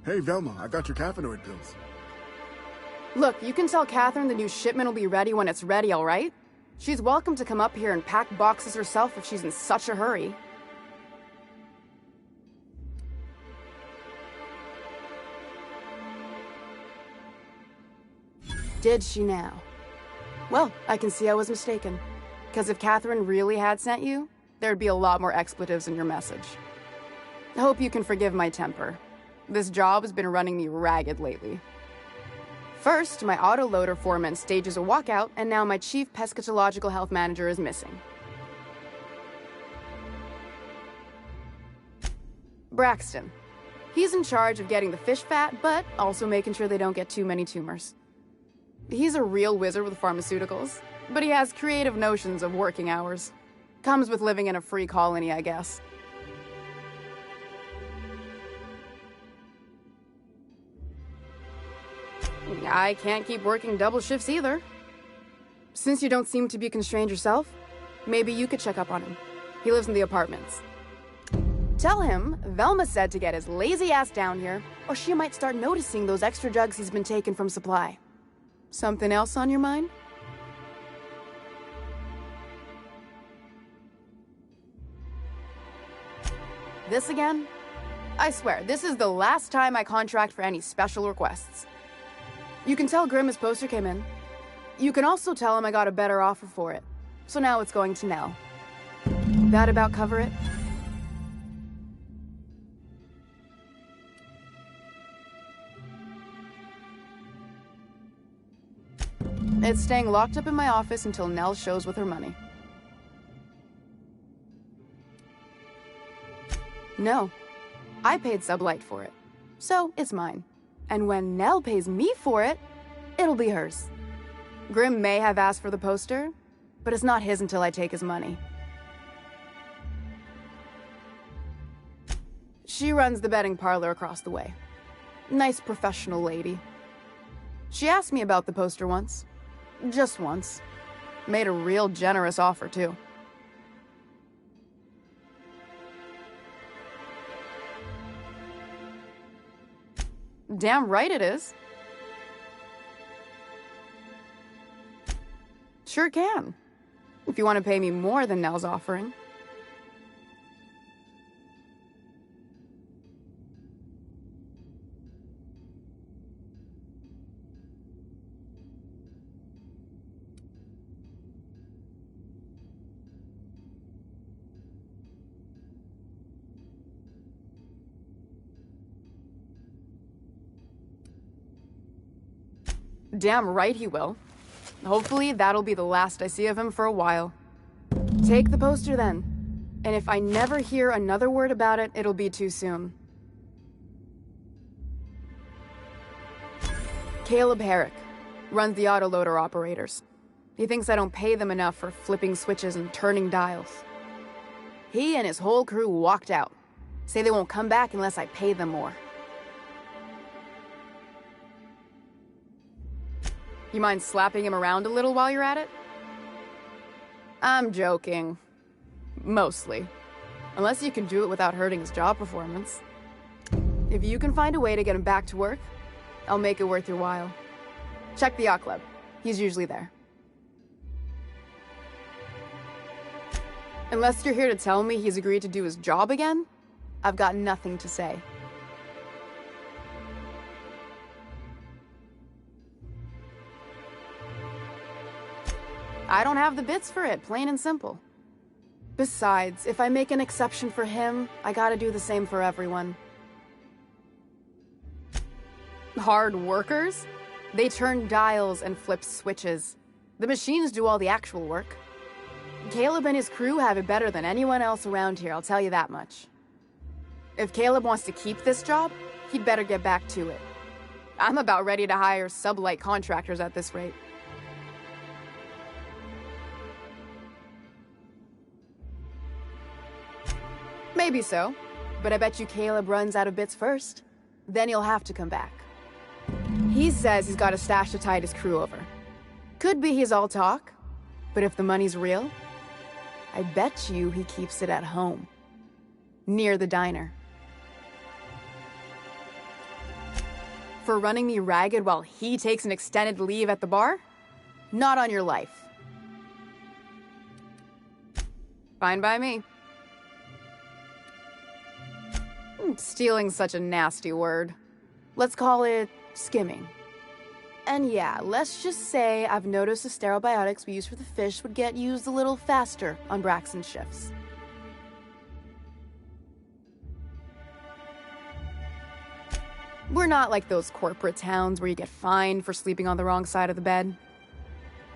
Hey, Velma, I got your caffeinoid pills. Look, you can tell Catherine the new shipment will be ready when it's ready, all right? She's welcome to come up here and pack boxes herself if she's in such a hurry. Did she now? Well, I can see I was mistaken. Because if Catherine really had sent you, there'd be a lot more expletives in your message. I hope you can forgive my temper. This job has been running me ragged lately. First, my autoloader foreman stages a walkout, and now my chief pescatological health manager is missing. Braxton. He's in charge of getting the fish fat, but also making sure they don't get too many tumors. He's a real wizard with pharmaceuticals, but he has creative notions of working hours. Comes with living in a free colony, I guess. I can't keep working double shifts either. Since you don't seem to be constrained yourself, maybe you could check up on him. He lives in the apartments. Tell him Velma said to get his lazy ass down here, or she might start noticing those extra jugs he's been taking from supply. Something else on your mind? This again? I swear, this is the last time I contract for any special requests. You can tell Grimm his poster came in. You can also tell him I got a better offer for it. So now it's going to Nell. That about cover it? It's staying locked up in my office until Nell shows with her money. No. I paid Sublight for it. So it's mine. And when Nell pays me for it, it'll be hers. Grimm may have asked for the poster, but it's not his until I take his money. She runs the betting parlor across the way. Nice professional lady. She asked me about the poster once. Just once. Made a real generous offer, too. Damn right it is. Sure can. If you want to pay me more than Nell's offering. Damn right he will. Hopefully that'll be the last I see of him for a while. Take the poster then. And if I never hear another word about it, it'll be too soon. Caleb Herrick runs the autoloader operators. He thinks I don't pay them enough for flipping switches and turning dials. He and his whole crew walked out. Say they won't come back unless I pay them more. You mind slapping him around a little while you're at it? I'm joking. Mostly. Unless you can do it without hurting his job performance. If you can find a way to get him back to work, I'll make it worth your while. Check the yacht club. He's usually there. Unless you're here to tell me he's agreed to do his job again, I've got nothing to say. I don't have the bits for it, plain and simple. Besides, if I make an exception for him, I gotta do the same for everyone. Hard workers? They turn dials and flip switches. The machines do all the actual work. Caleb and his crew have it better than anyone else around here, I'll tell you that much. If Caleb wants to keep this job, he'd better get back to it. I'm about ready to hire sublight contractors at this rate. Maybe so, but I bet you Caleb runs out of bits first. Then he'll have to come back. He says he's got a stash to tide his crew over. Could be he's all talk, but if the money's real, I bet you he keeps it at home. Near the diner. For running me ragged while he takes an extended leave at the bar? Not on your life. Fine by me. Stealing's such a nasty word. Let's call it skimming. And yeah, let's just say I've noticed the sterile biotics we use for the fish would get used a little faster on Braxton's shifts. We're not like those corporate towns where you get fined for sleeping on the wrong side of the bed.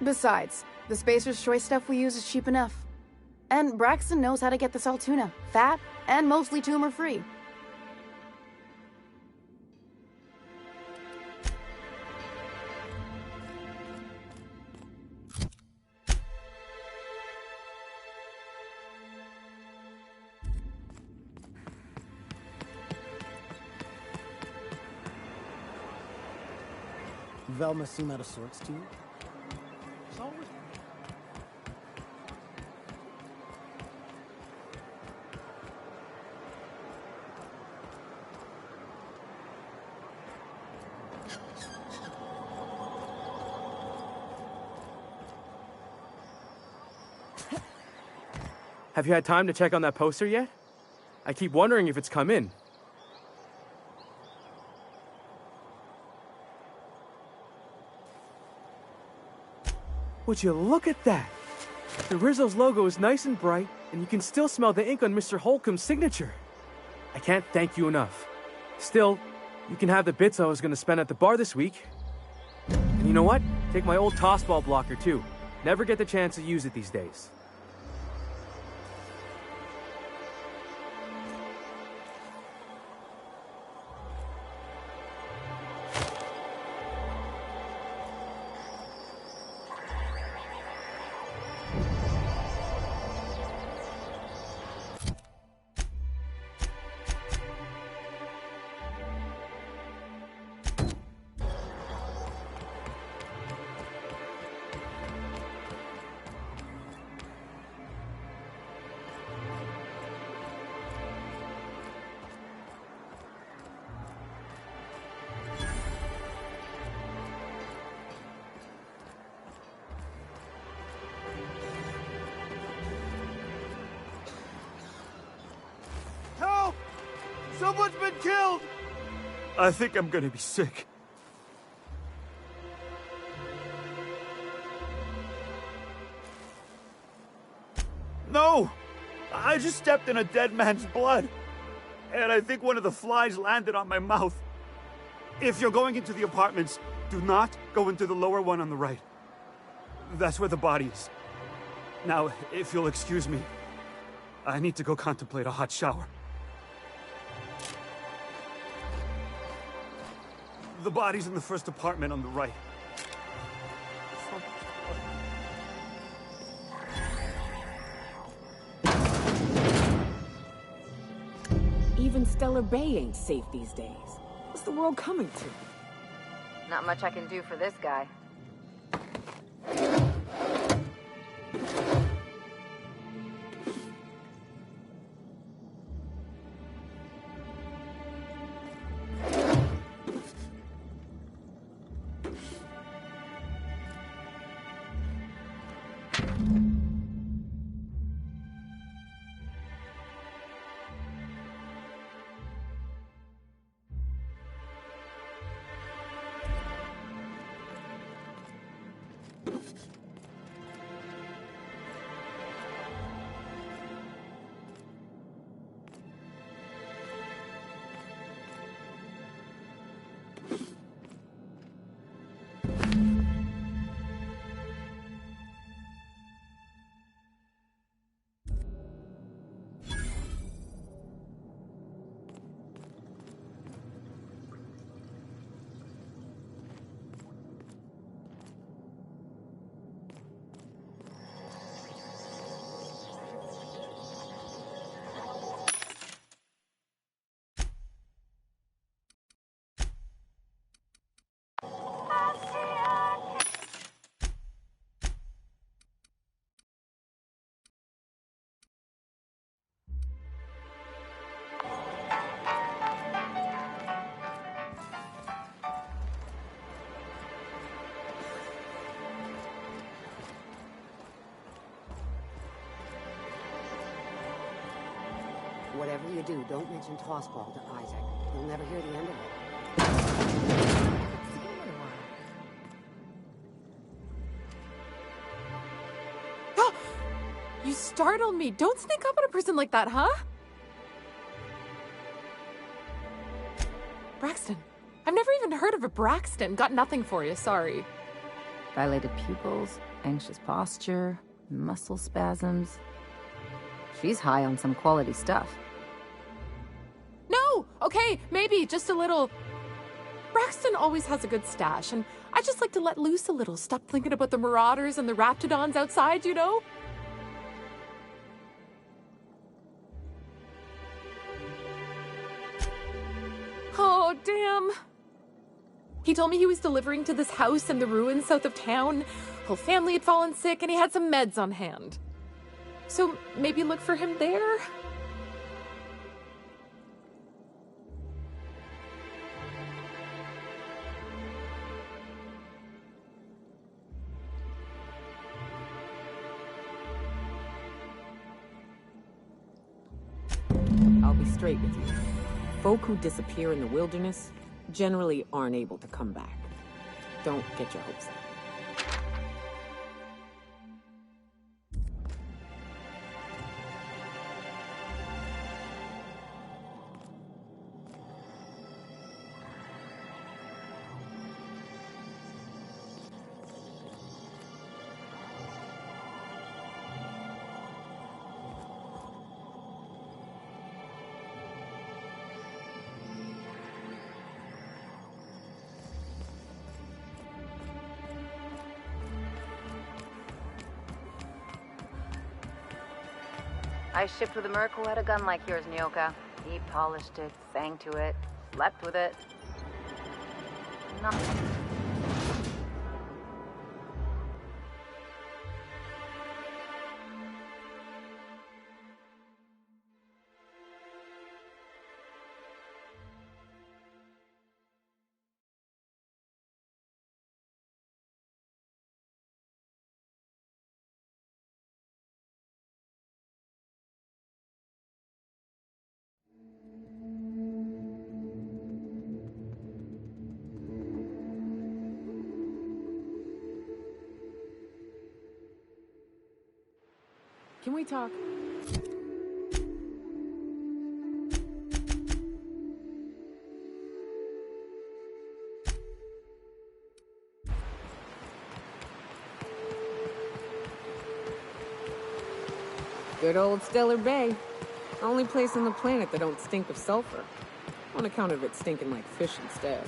Besides, the Spacer's Choice stuff we use is cheap enough. And Braxton knows how to get the salt tuna, fat, and mostly tumor-free. Velma seem out of sorts to you? Have you had time to check on that poster yet? I keep wondering if it's come in. Would you look at that? The Rizzo's logo is nice and bright, and you can still smell the ink on Mr. Holcomb's signature. I can't thank you enough. Still, you can have the bits I was going to spend at the bar this week. And you know what? Take my old tossball blocker, too. Never get the chance to use it these days. Help! Someone's been killed! I think I'm gonna be sick. No! I just stepped in a dead man's blood. And I think one of the flies landed on my mouth. If you're going into the apartments, do not go into the lower one on the right. That's where the body is. Now, if you'll excuse me, I need to go contemplate a hot shower. The body's in the first apartment on the right. Even Stellar Bay ain't safe these days. What's the world coming to? Not much I can do for this guy. whatever you do, don't mention Tossball to Isaac. You'll never hear the end of it. You startled me. Don't sneak up on a person like that, huh? Braxton. I've never even heard of a Braxton. Got nothing for you, sorry. Dilated pupils, anxious posture, muscle spasms. She's high on some quality stuff. No! Okay, maybe, just a little. Braxton always has a good stash, and I just like to let loose a little. Stop thinking about the marauders and the raptidons outside, you know? Oh, damn. He told me he was delivering to this house in the ruins south of town. Whole family had fallen sick and he had some meds on hand. So maybe look for him there? I'll be straight with you. Folk who disappear in the wilderness generally aren't able to come back. Don't get your hopes up. I shipped with a merc who had a gun like yours, Nyoka. He polished it, sang to it, slept with it. Nothing. Can we talk? Good old Stellar Bay. Only place on the planet that don't stink of sulfur. On account of it stinking like fish instead.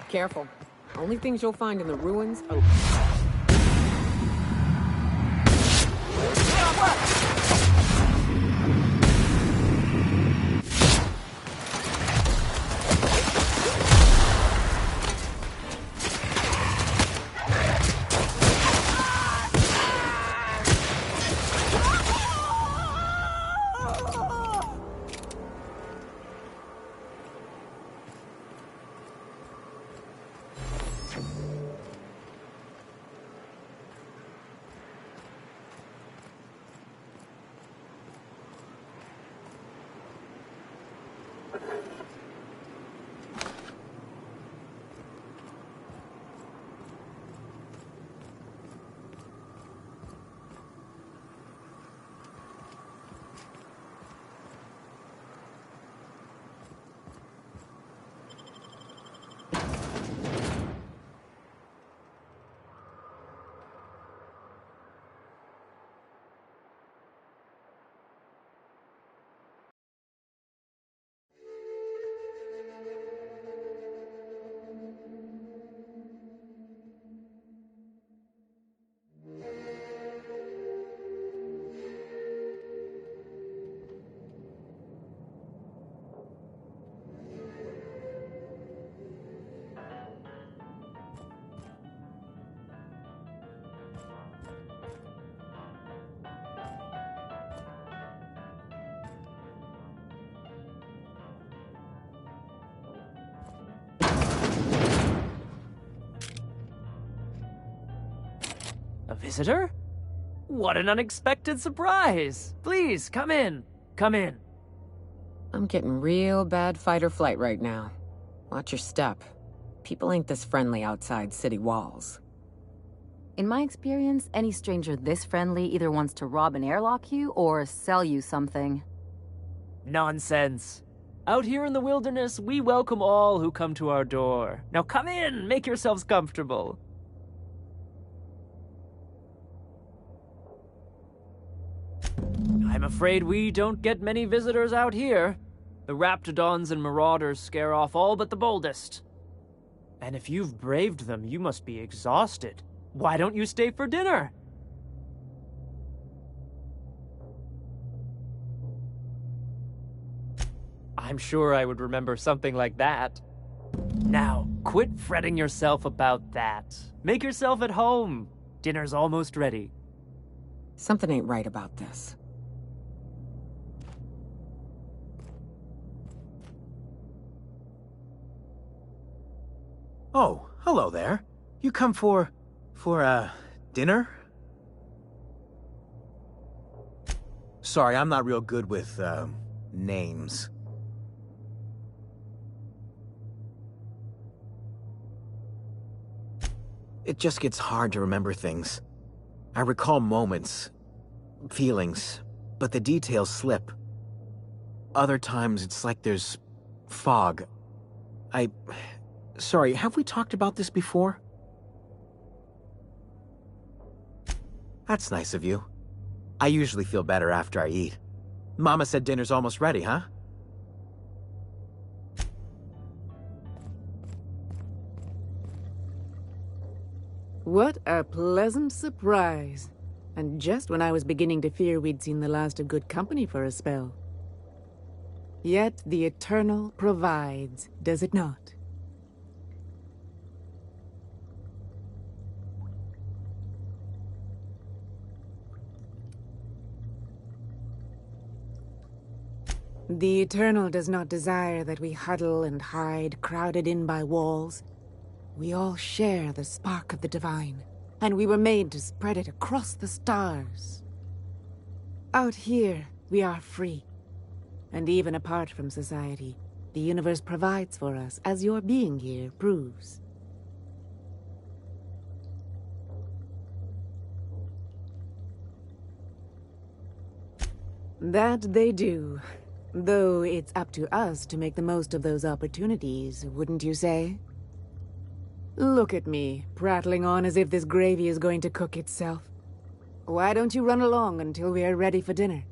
Careful. Only things you'll find in the ruins open. A visitor? What an unexpected surprise! Please, come in. Come in. I'm getting real bad fight or flight right now. Watch your step. People ain't this friendly outside city walls. In my experience, any stranger this friendly either wants to rob and airlock you or sell you something. Nonsense. Out here in the wilderness, we welcome all who come to our door. Now come in, make yourselves comfortable. I'm afraid we don't get many visitors out here. The Raptidons and Marauders scare off all but the boldest. And if you've braved them, you must be exhausted. Why don't you stay for dinner? I'm sure I would remember something like that. Now, quit fretting yourself about that. Make yourself at home. Dinner's almost ready. Something ain't right about this. Oh, hello there. You come for dinner? Sorry, I'm not real good with, names. It just gets hard to remember things. I recall moments, feelings, but the details slip. Other times, it's like there's fog. Sorry, have we talked about this before? That's nice of you. I usually feel better after I eat. Mama said dinner's almost ready, huh? What a pleasant surprise. And just when I was beginning to fear we'd seen the last of good company for a spell. Yet the Eternal provides, does it not? The Eternal does not desire that we huddle and hide, crowded in by walls. We all share the spark of the divine, and we were made to spread it across the stars. Out here, we are free. And even apart from society, the universe provides for us, as your being here proves. That they do. Though it's up to us to make the most of those opportunities, wouldn't you say? Look at me, prattling on as if this gravy is going to cook itself. Why don't you run along until we are ready for dinner?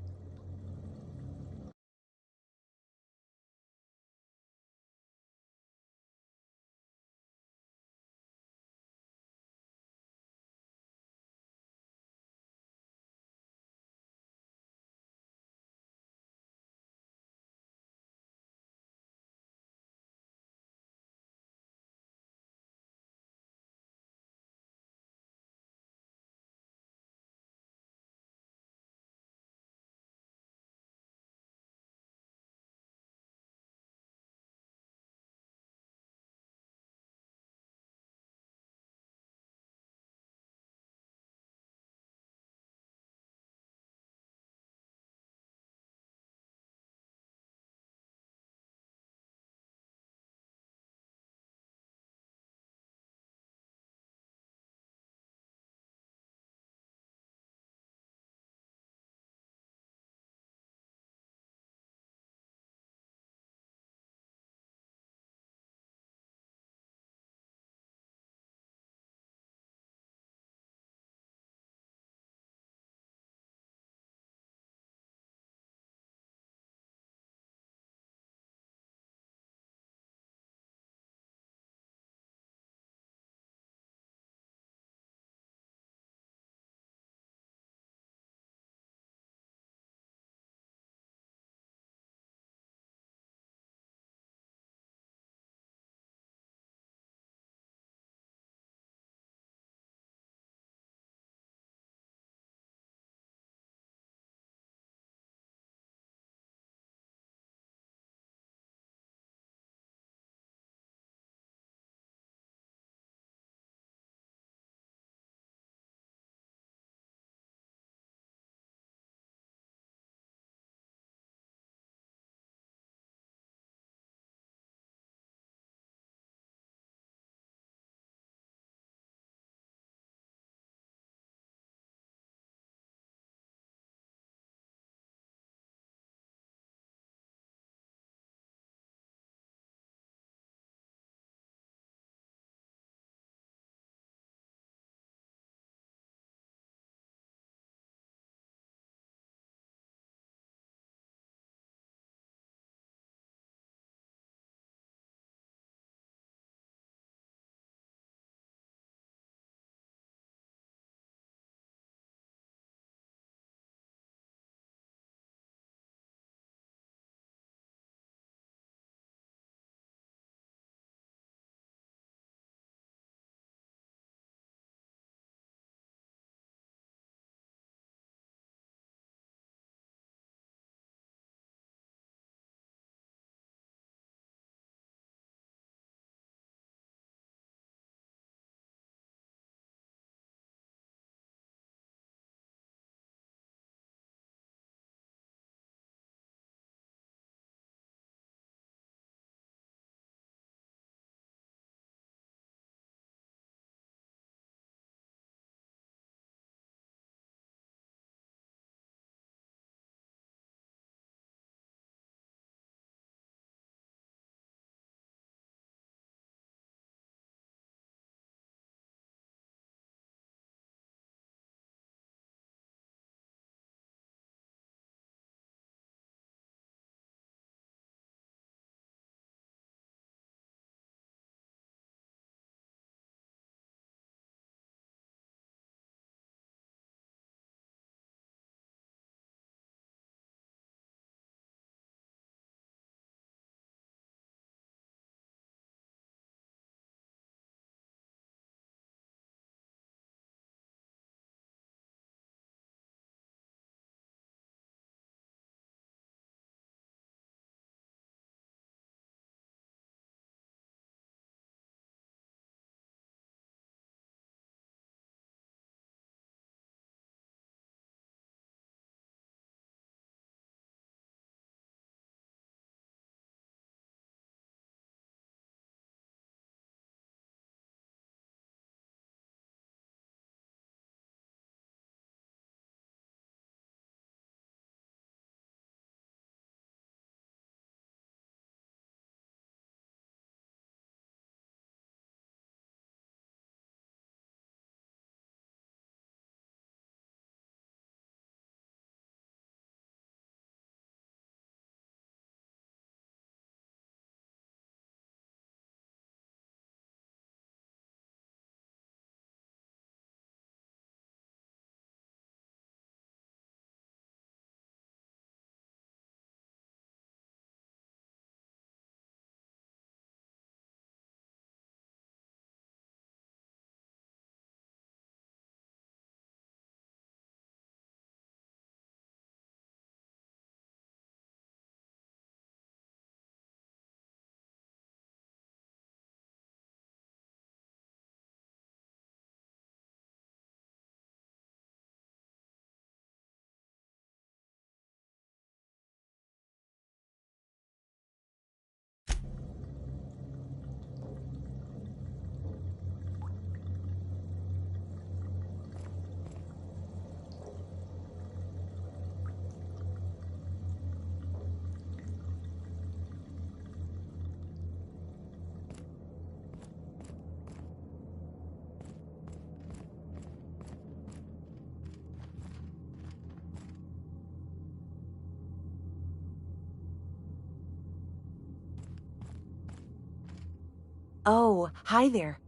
Oh, hi there.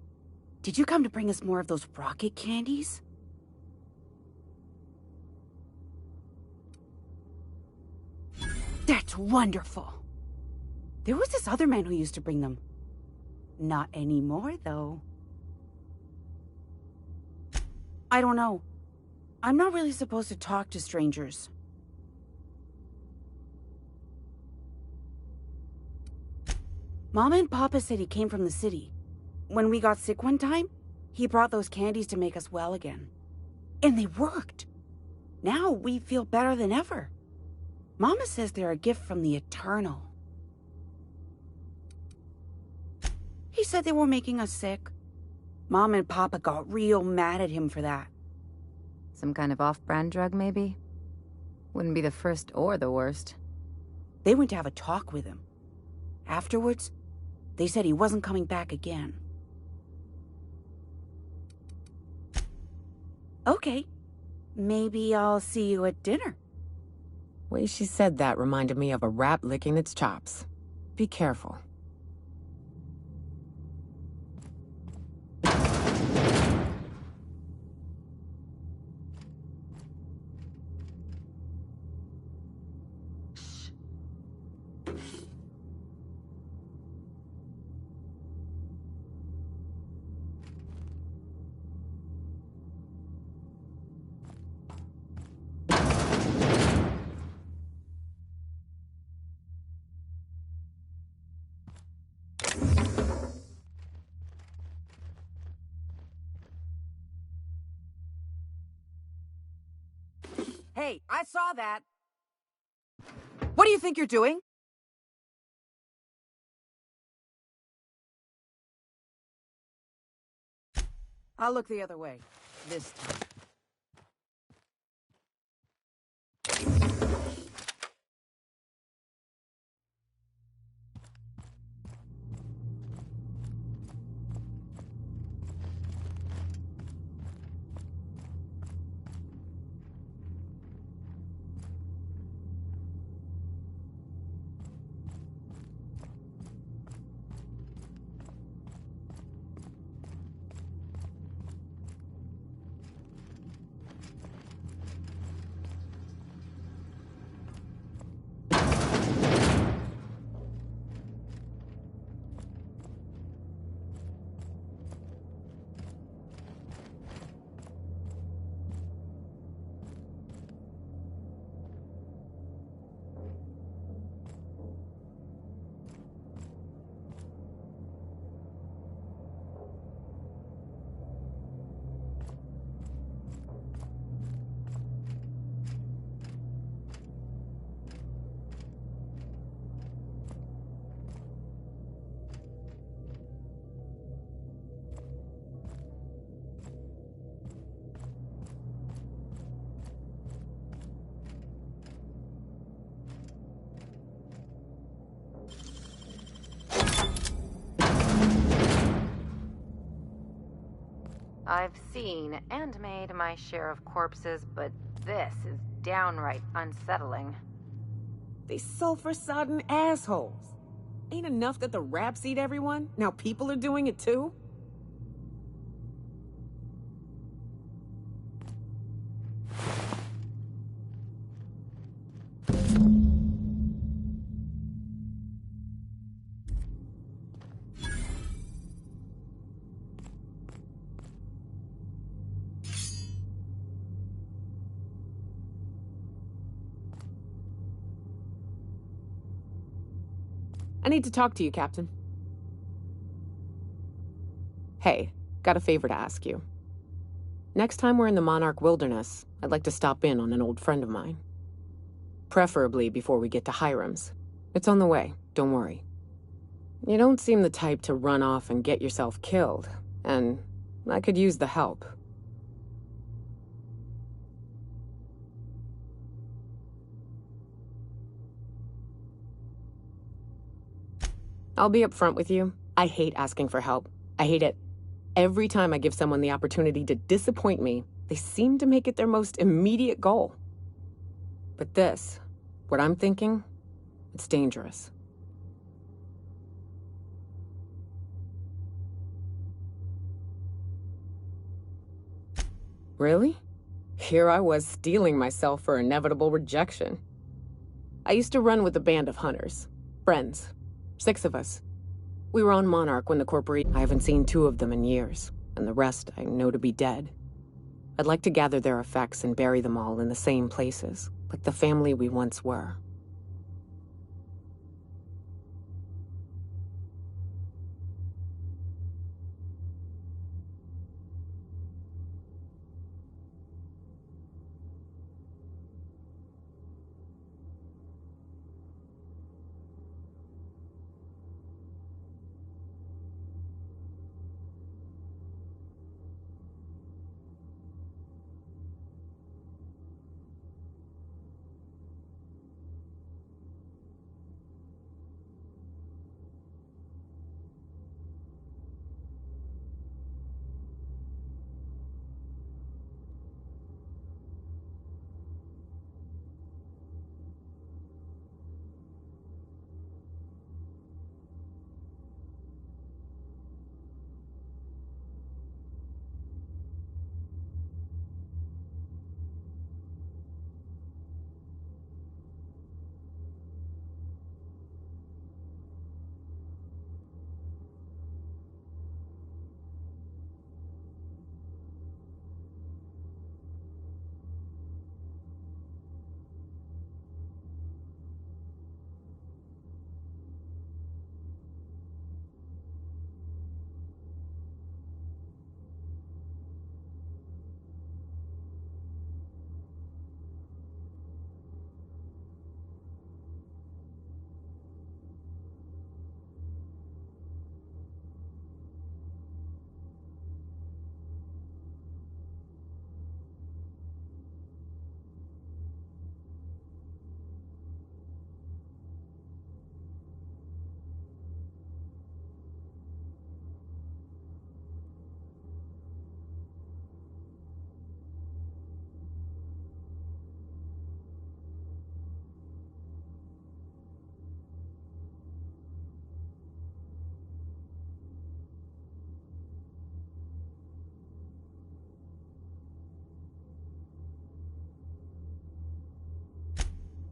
Did you come to bring us more of those rocket candies? That's wonderful. There was this other man who used to bring them. Not anymore, though. I don't know. I'm not really supposed to talk to strangers. Mama and Papa said he came from the city. When we got sick one time, he brought those candies to make us well again. And they worked. Now we feel better than ever. Mama says they're a gift from the Eternal. He said they were making us sick. Mom and Papa got real mad at him for that. Some kind of off-brand drug, maybe? Wouldn't be the first or the worst. They went to have a talk with him. Afterwards, they said he wasn't coming back again. Okay. Maybe I'll see you at dinner. Way she said that reminded me of a rat licking its chops. Be careful. Hey, I saw that. What do you think you're doing? I'll look the other way. This time. I've seen and made my share of corpses, but this is downright unsettling. They sulfur-sodden assholes. Ain't enough that the raps eat everyone? Now people are doing it too? I need to talk to you, Captain. Hey, got a favor to ask you. Next time we're in the Monarch Wilderness, I'd like to stop in on an old friend of mine. Preferably before we get to Hiram's. It's on the way, don't worry. You don't seem the type to run off and get yourself killed, and I could use the help. I'll be upfront with you. I hate asking for help. I hate it. Every time I give someone the opportunity to disappoint me, they seem to make it their most immediate goal. But this, what I'm thinking, it's dangerous. Really? Here I was steeling myself for inevitable rejection. I used to run with a band of hunters. Friends. 6 of us. We were on Monarch when the corporation... I haven't seen 2 of them in years, and the rest I know to be dead. I'd like to gather their effects and bury them all in the same places, like the family we once were.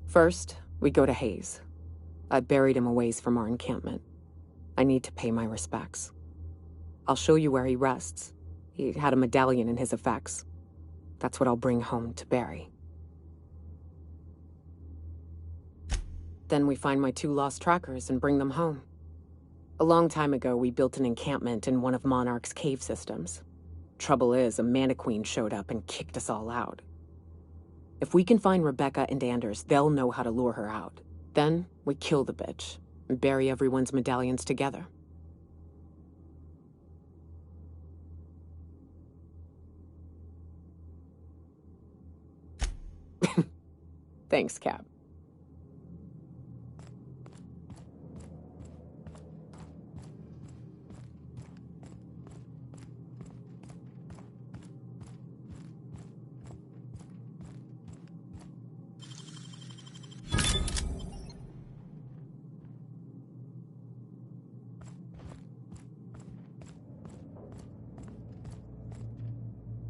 First, we go to Hayes. I buried him a ways from our encampment. I need to pay my respects. I'll show you where he rests. He had a medallion in his effects. That's what I'll bring home to Barry. Then we find my 2 lost trackers and bring them home. A long time ago, we built an encampment in one of Monarch's cave systems. Trouble is, a Mantiqueen showed up and kicked us all out. If we can find Rebecca and Anders, they'll know how to lure her out. Then, we kill the bitch, and bury everyone's medallions together. Thanks, Cap.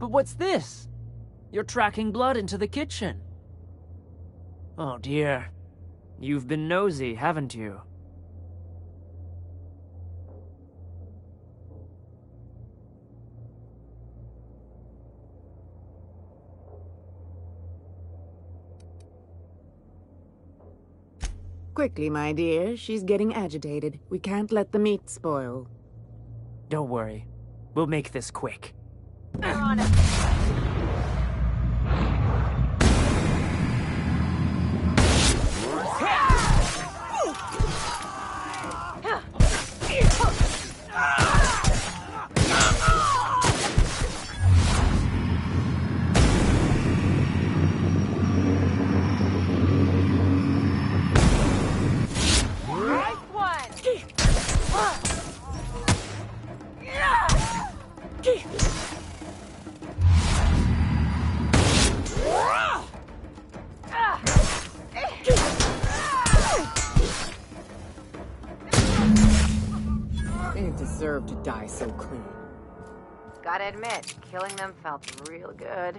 But what's this? You're tracking blood into the kitchen. Oh dear. You've been nosy, haven't you? Quickly, my dear. She's getting agitated. We can't let the meat spoil. Don't worry. We'll make this quick. We're on it. Gotta admit, killing them felt real good.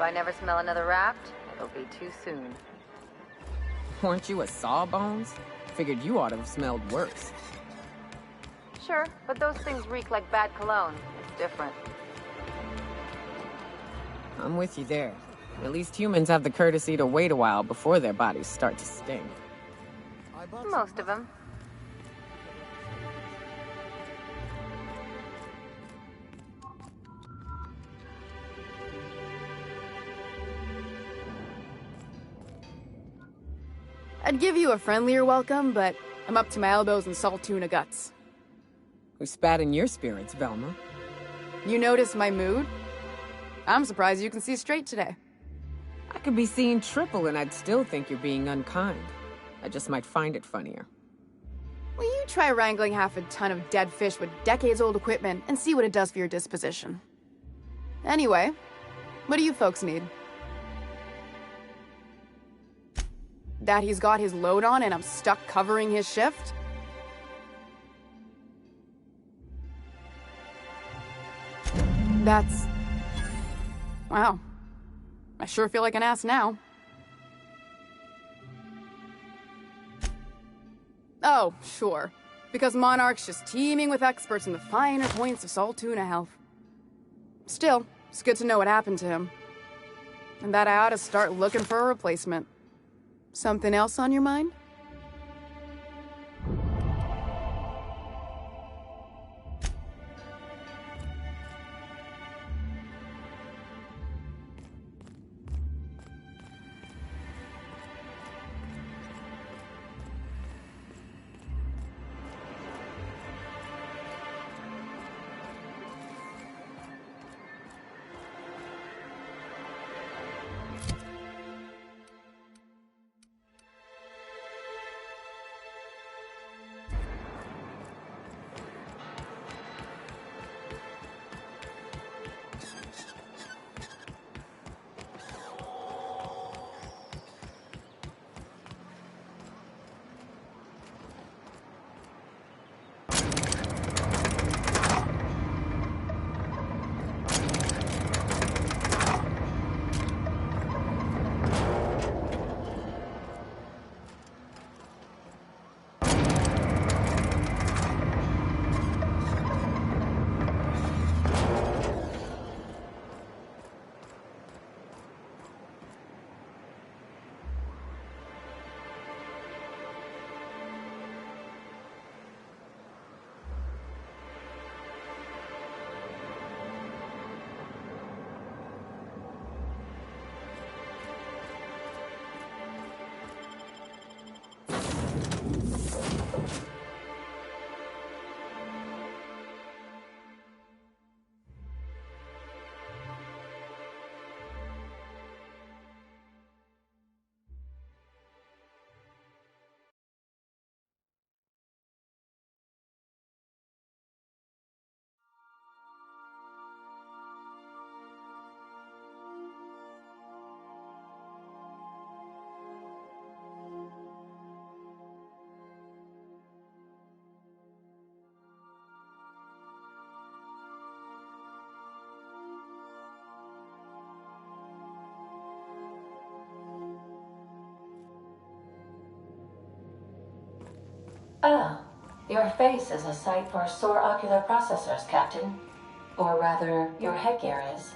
If I never smell another raft, it'll be too soon. Weren't you a sawbones? Figured you ought to have smelled worse. Sure, but those things reek like bad cologne. It's different. I'm with you there. At least humans have the courtesy to wait a while before their bodies start to stink. Most of them. I'd give you a friendlier welcome, but I'm up to my elbows in salt tuna guts. Who spat in your spirits, Velma? You noticed my mood? I'm surprised you can see straight today. I could be seeing triple and I'd still think you're being unkind. I just might find it funnier. Will you try wrangling half a ton of dead fish with decades-old equipment and see what it does for your disposition? Anyway, what do you folks need? That he's got his load on and I'm stuck covering his shift? That's... wow. I sure feel like an ass now. Oh, sure. Because Monarch's just teeming with experts in the finer points of salt tuna health. Still, it's good to know what happened to him. And that I ought to start looking for a replacement. Something else on your mind? Ah, your face is a sight for sore ocular processors, Captain. Or rather, your headgear is.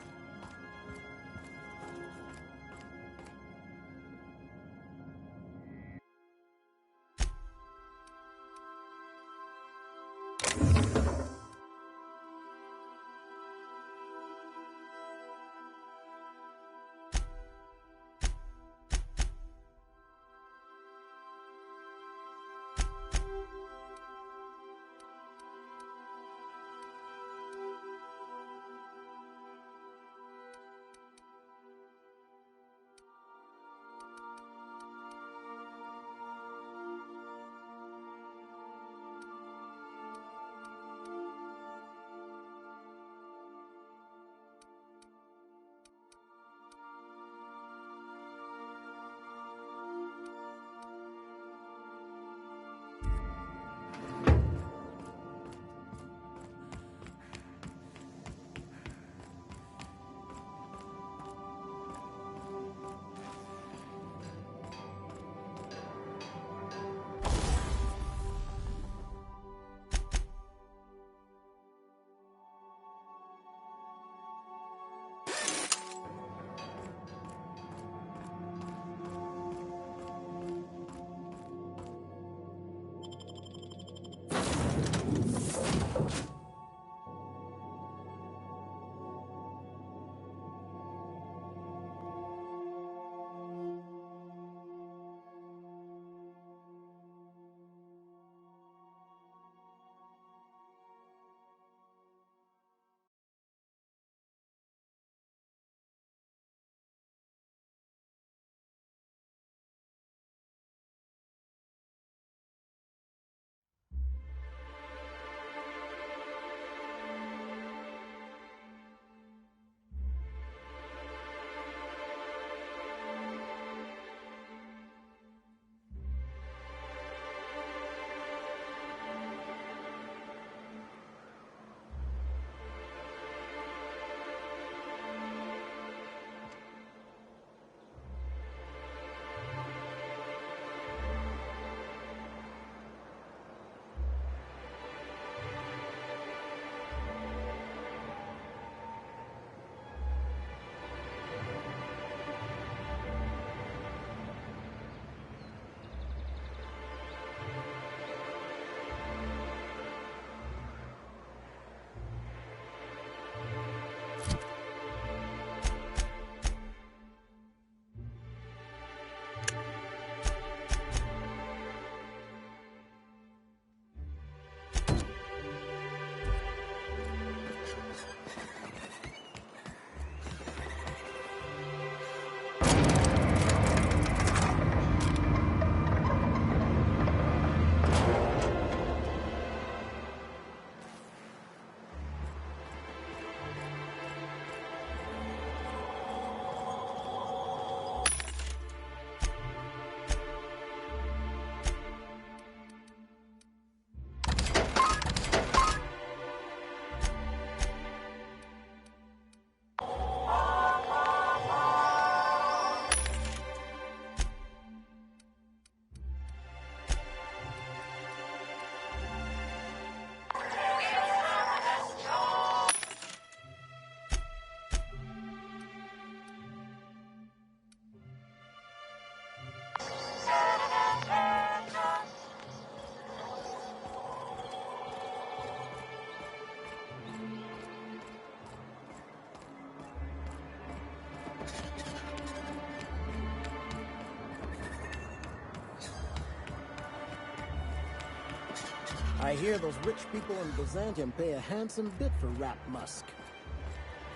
I hear those rich people in Byzantium pay a handsome bit for rat musk.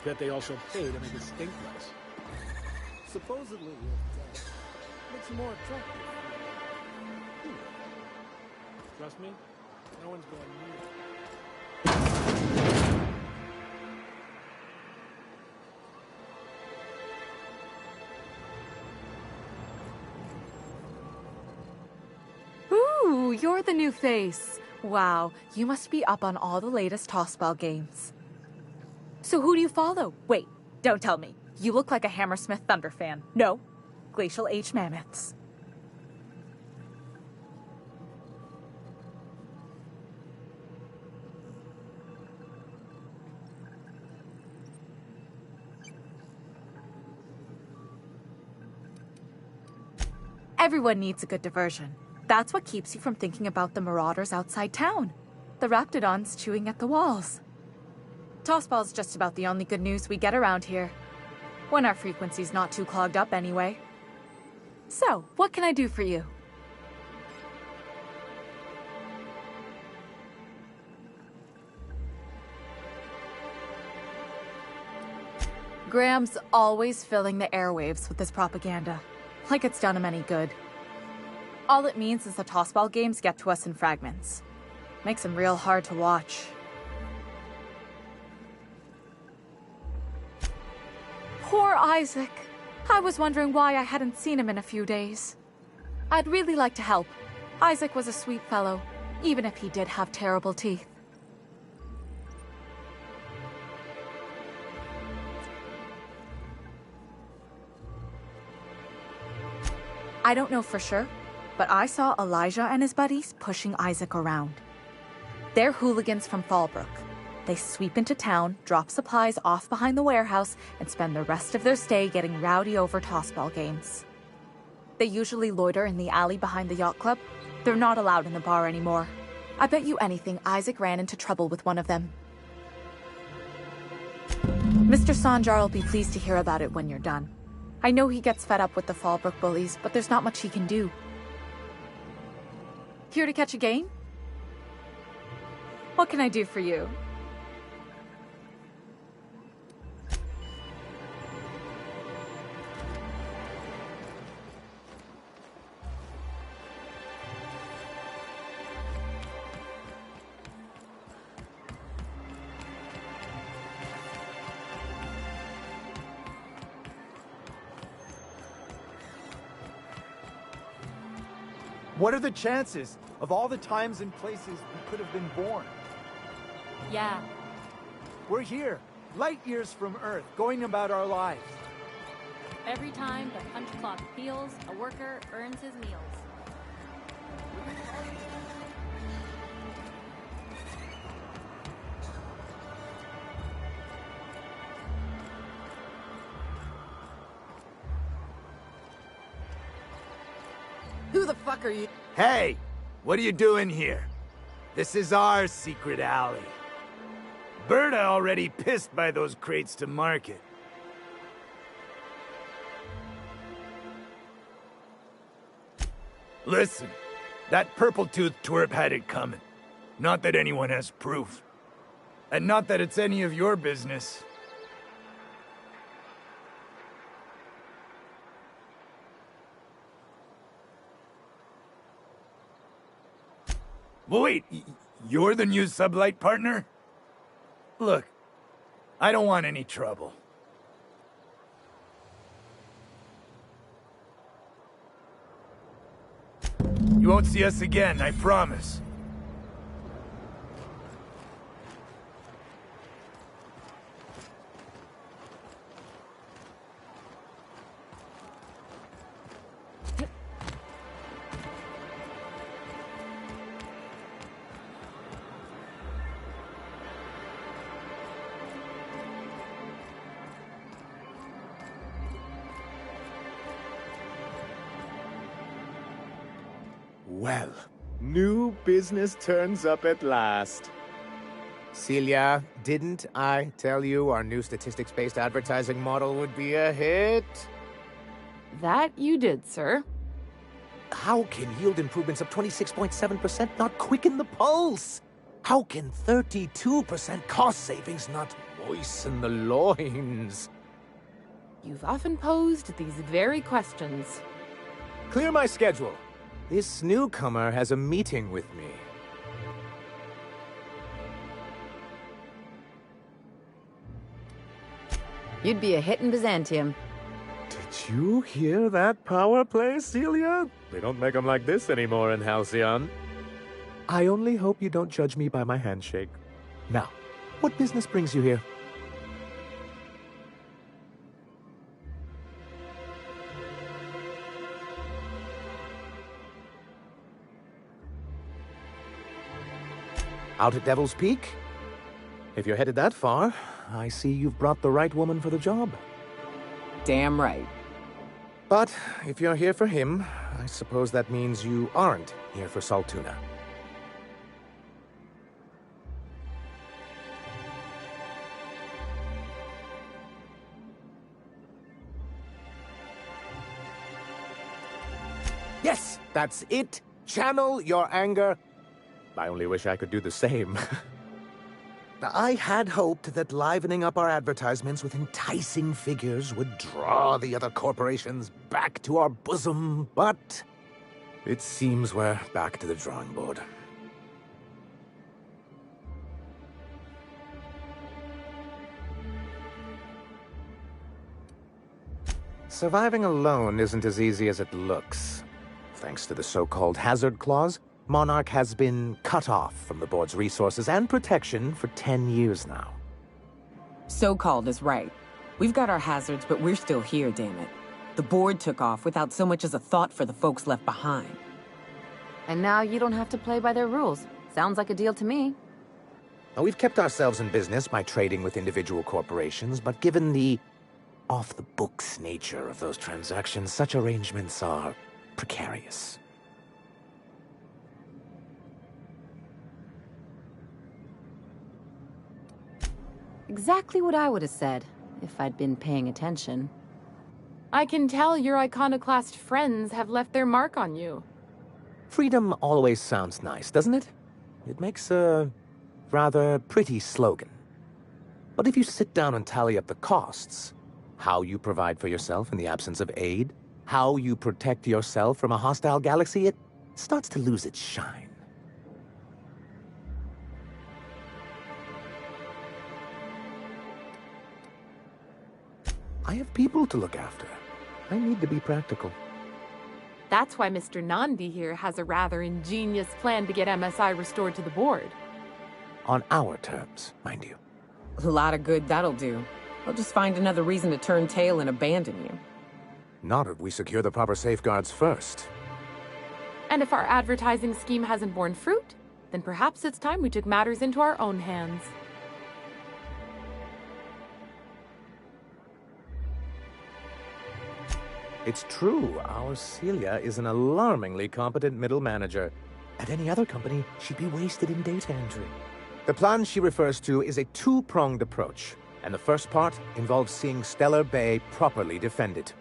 Bet they also pay to make it stink less. Supposedly, it makes it more attractive. Trust me, no one's going near it. Ooh, you're the new face. Wow, you must be up on all the latest tossball games. So who do you follow? Wait, don't tell me. You look like a Hammersmith Thunder fan. No, Glacial Age Mammoths. Everyone needs a good diversion. That's what keeps you from thinking about the marauders outside town. The raptidons chewing at the walls. Tossball's just about the only good news we get around here. When our frequency's not too clogged up anyway. So, what can I do for you? Graham's always filling the airwaves with this propaganda. Like it's done him any good. All it means is the tossball games get to us in fragments. Makes them real hard to watch. Poor Isaac. I was wondering why I hadn't seen him in a few days. I'd really like to help. Isaac was a sweet fellow, even if he did have terrible teeth. I don't know for sure, but I saw Elijah and his buddies pushing Isaac around. They're hooligans from Fallbrook. They sweep into town, drop supplies off behind the warehouse, and spend the rest of their stay getting rowdy over tossball games. They usually loiter in the alley behind the yacht club. They're not allowed in the bar anymore. I bet you anything Isaac ran into trouble with one of them. Mr. Sanjar will be pleased to hear about it when you're done. I know he gets fed up with the Fallbrook bullies, but there's not much he can do. Here to catch a game? What can I do for you? What are the chances of all the times and places we could have been born? Yeah. We're here, light years from Earth, going about our lives. Every time the punch clock peals, a worker earns his meals. Who the fuck are you? Hey! What are you doing here? This is our secret alley. Berta already pissed by those crates to market. Listen, that purple-toothed twerp had it coming. Not that anyone has proof. And not that it's any of your business. Wait, you're the new sublight partner? Look, I don't want any trouble. You won't see us again, I promise. Well, new business turns up at last. Celia, didn't I tell you our new statistics-based advertising model would be a hit? That you did, sir. How can yield improvements of 26.7% not quicken the pulse? How can 32% cost savings not moisten the loins? You've often posed these very questions. Clear my schedule. This newcomer has a meeting with me. You'd be a hit in Byzantium. Did you hear that power play, Celia? They don't make them like this anymore in Halcyon. I only hope you don't judge me by my handshake. Now, what business brings you here? Out at Devil's Peak? If you're headed that far, I see you've brought the right woman for the job. Damn right. But if you're here for him, I suppose that means you aren't here for Saltuna. Yes, that's it. Channel your anger. I only wish I could do the same. I had hoped that livening up our advertisements with enticing figures would draw the other corporations back to our bosom, but it seems we're back to the drawing board. Surviving alone isn't as easy as it looks. Thanks to the so-called hazard clause, Monarch has been cut off from the board's resources and protection for 10 years now. So-called is right. We've got our hazards, but we're still here, damn it. The board took off without so much as a thought for the folks left behind. And now you don't have to play by their rules. Sounds like a deal to me. Now, we've kept ourselves in business by trading with individual corporations, but given the off-the-books nature of those transactions, such arrangements are precarious. Exactly what I would have said, if I'd been paying attention. I can tell your iconoclast friends have left their mark on you. Freedom always sounds nice, doesn't it? It makes a rather pretty slogan. But if you sit down and tally up the costs, how you provide for yourself in the absence of aid, how you protect yourself from a hostile galaxy, it starts to lose its shine. I have people to look after. I need to be practical. That's why Mr. Nandi here has a rather ingenious plan to get MSI restored to the board. On our terms, mind you. A lot of good that'll do. I'll just find another reason to turn tail and abandon you. Not if we secure the proper safeguards first. And if our advertising scheme hasn't borne fruit, then perhaps it's time we took matters into our own hands. It's true, our Celia is an alarmingly competent middle manager. At any other company, she'd be wasted in data entry. The plan she refers to is a two-pronged approach, and the first part involves seeing Stellar Bay properly defended.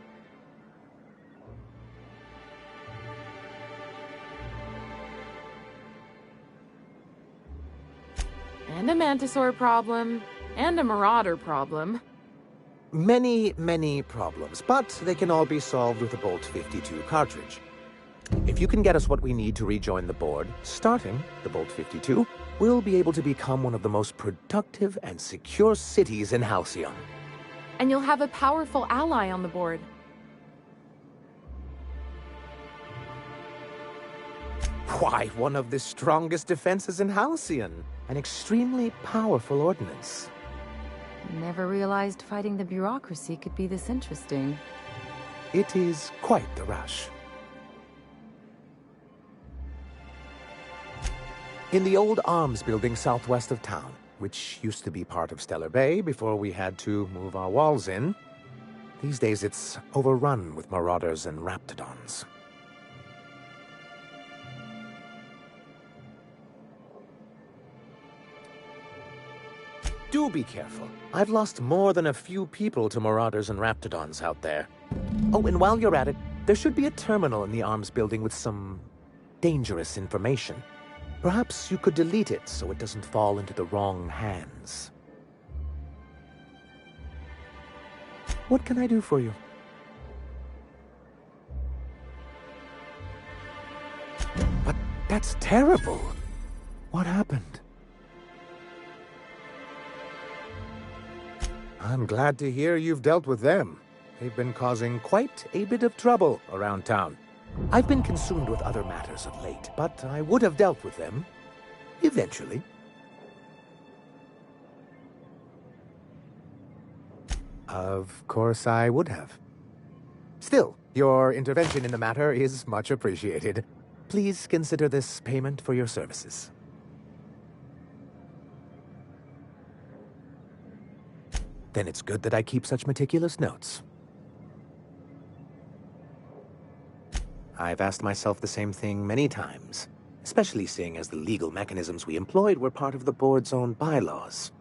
And a Mantisaur problem, and a Marauder problem. Many, many problems, but they can all be solved with a Bolt 52 cartridge. If you can get us what we need to rejoin the board, starting the Bolt 52, we'll be able to become one of the most productive and secure cities in Halcyon. And you'll have a powerful ally on the board. Why, one of the strongest defenses in Halcyon. An extremely powerful ordnance. Never realized fighting the bureaucracy could be this interesting. It is quite the rush. In the old arms building southwest of town, which used to be part of Stellar Bay before we had to move our walls in, these days it's overrun with marauders and raptidons. Do be careful. I've lost more than a few people to marauders and raptidons out there. Oh, and while you're at it, there should be a terminal in the arms building with some dangerous information. Perhaps you could delete it so it doesn't fall into the wrong hands. What can I do for you? But that's terrible. What happened? I'm glad to hear you've dealt with them. They've been causing quite a bit of trouble around town. I've been consumed with other matters of late, but I would have dealt with them eventually. Of course I would have. Still, your intervention in the matter is much appreciated. Please consider this payment for your services. Then it's good that I keep such meticulous notes. I've asked myself the same thing many times, especially seeing as the legal mechanisms we employed were part of the board's own bylaws.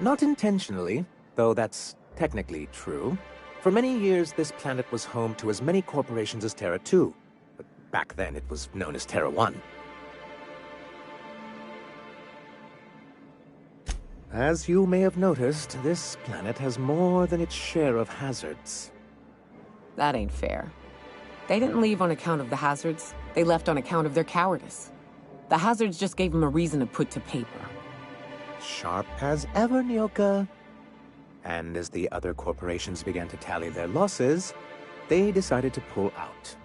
Not intentionally, though that's technically true. For many years, this planet was home to as many corporations as Terra 2, but back then it was known as Terra 1. As you may have noticed, this planet has more than its share of hazards. That ain't fair. They didn't leave on account of the hazards. They left on account of their cowardice. The hazards just gave them a reason to put to paper. Sharp as ever, Nyoka. And as the other corporations began to tally their losses, they decided to pull out.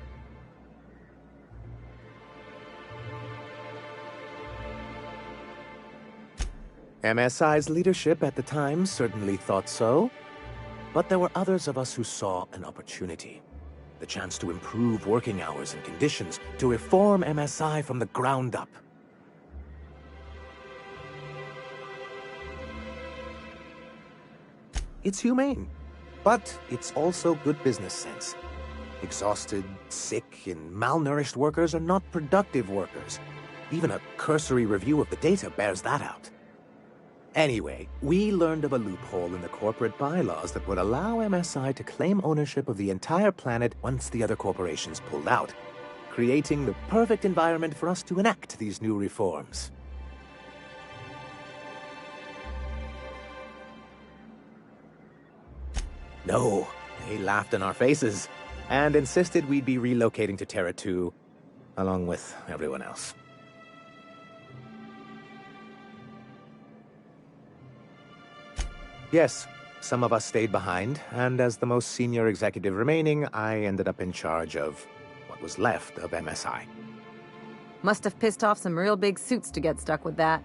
MSI's leadership at the time certainly thought so, but there were others of us who saw an opportunity. The chance to improve working hours and conditions, to reform MSI from the ground up. It's humane, but it's also good business sense. Exhausted, sick, and malnourished workers are not productive workers. Even a cursory review of the data bears that out. Anyway, we learned of a loophole in the corporate bylaws that would allow MSI to claim ownership of the entire planet once the other corporations pulled out, creating the perfect environment for us to enact these new reforms. No, they laughed in our faces and insisted we'd be relocating to Terra 2, along with everyone else. Yes, some of us stayed behind, and as the most senior executive remaining, I ended up in charge of what was left of MSI. Must have pissed off some real big suits to get stuck with that.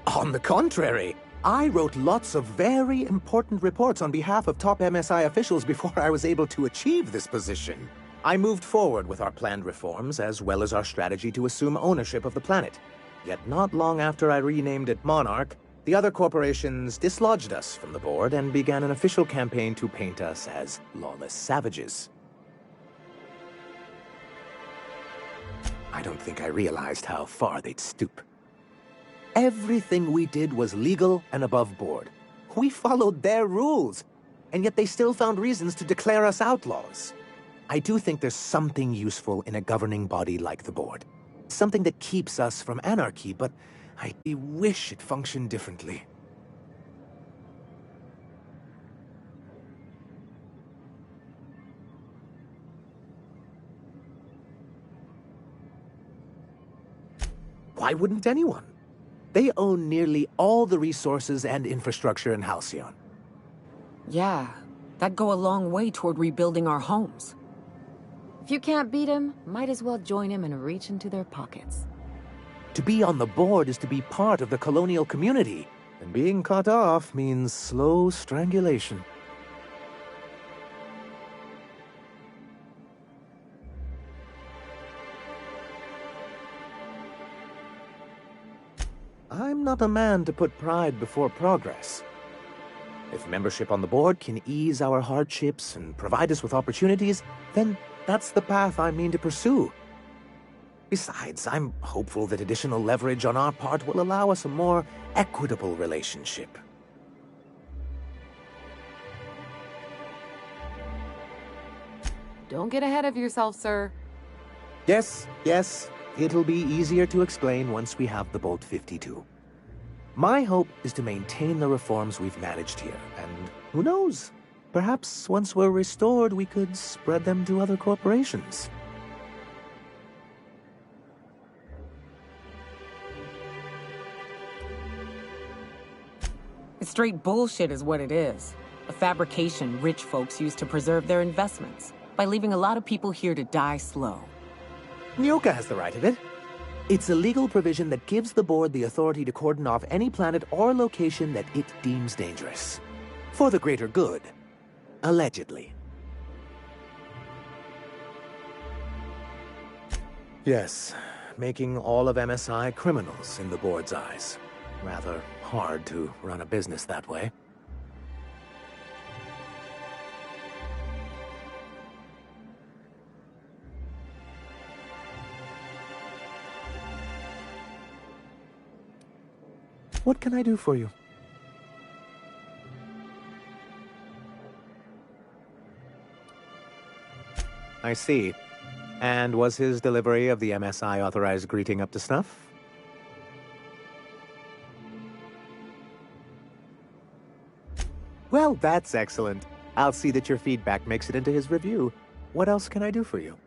On the contrary, I wrote lots of very important reports on behalf of top MSI officials before I was able to achieve this position. I moved forward with our planned reforms, as well as our strategy to assume ownership of the planet. Yet not long after I renamed it Monarch, the other corporations dislodged us from the board and began an official campaign to paint us as lawless savages. I don't think I realized how far they'd stoop. Everything we did was legal and above board. We followed their rules, and yet they still found reasons to declare us outlaws. I do think there's something useful in a governing body like the board. Something that keeps us from anarchy, but I wish it functioned differently. Why wouldn't anyone? They own nearly all the resources and infrastructure in Halcyon. Yeah, that'd go a long way toward rebuilding our homes. If you can't beat him, might as well join him and reach into their pockets. To be on the board is to be part of the colonial community, and being cut off means slow strangulation. I'm not a man to put pride before progress. If membership on the board can ease our hardships and provide us with opportunities, then that's the path I mean to pursue. Besides, I'm hopeful that additional leverage on our part will allow us a more equitable relationship. Don't get ahead of yourself, sir. Yes, it'll be easier to explain once we have the Bolt 52. My hope is to maintain the reforms we've managed here, and who knows? Perhaps once we're restored, we could spread them to other corporations. It's straight bullshit is what it is. A fabrication rich folks use to preserve their investments, by leaving a lot of people here to die slow. Nyoka has the right of it. It's a legal provision that gives the board the authority to cordon off any planet or location that it deems dangerous. For the greater good. Allegedly. Yes, making all of MSI criminals in the board's eyes. Rather hard to run a business that way. What can I do for you? I see. And was his delivery of the MSI authorized greeting up to snuff? Well, that's excellent. I'll see that your feedback makes it into his review. What else can I do for you?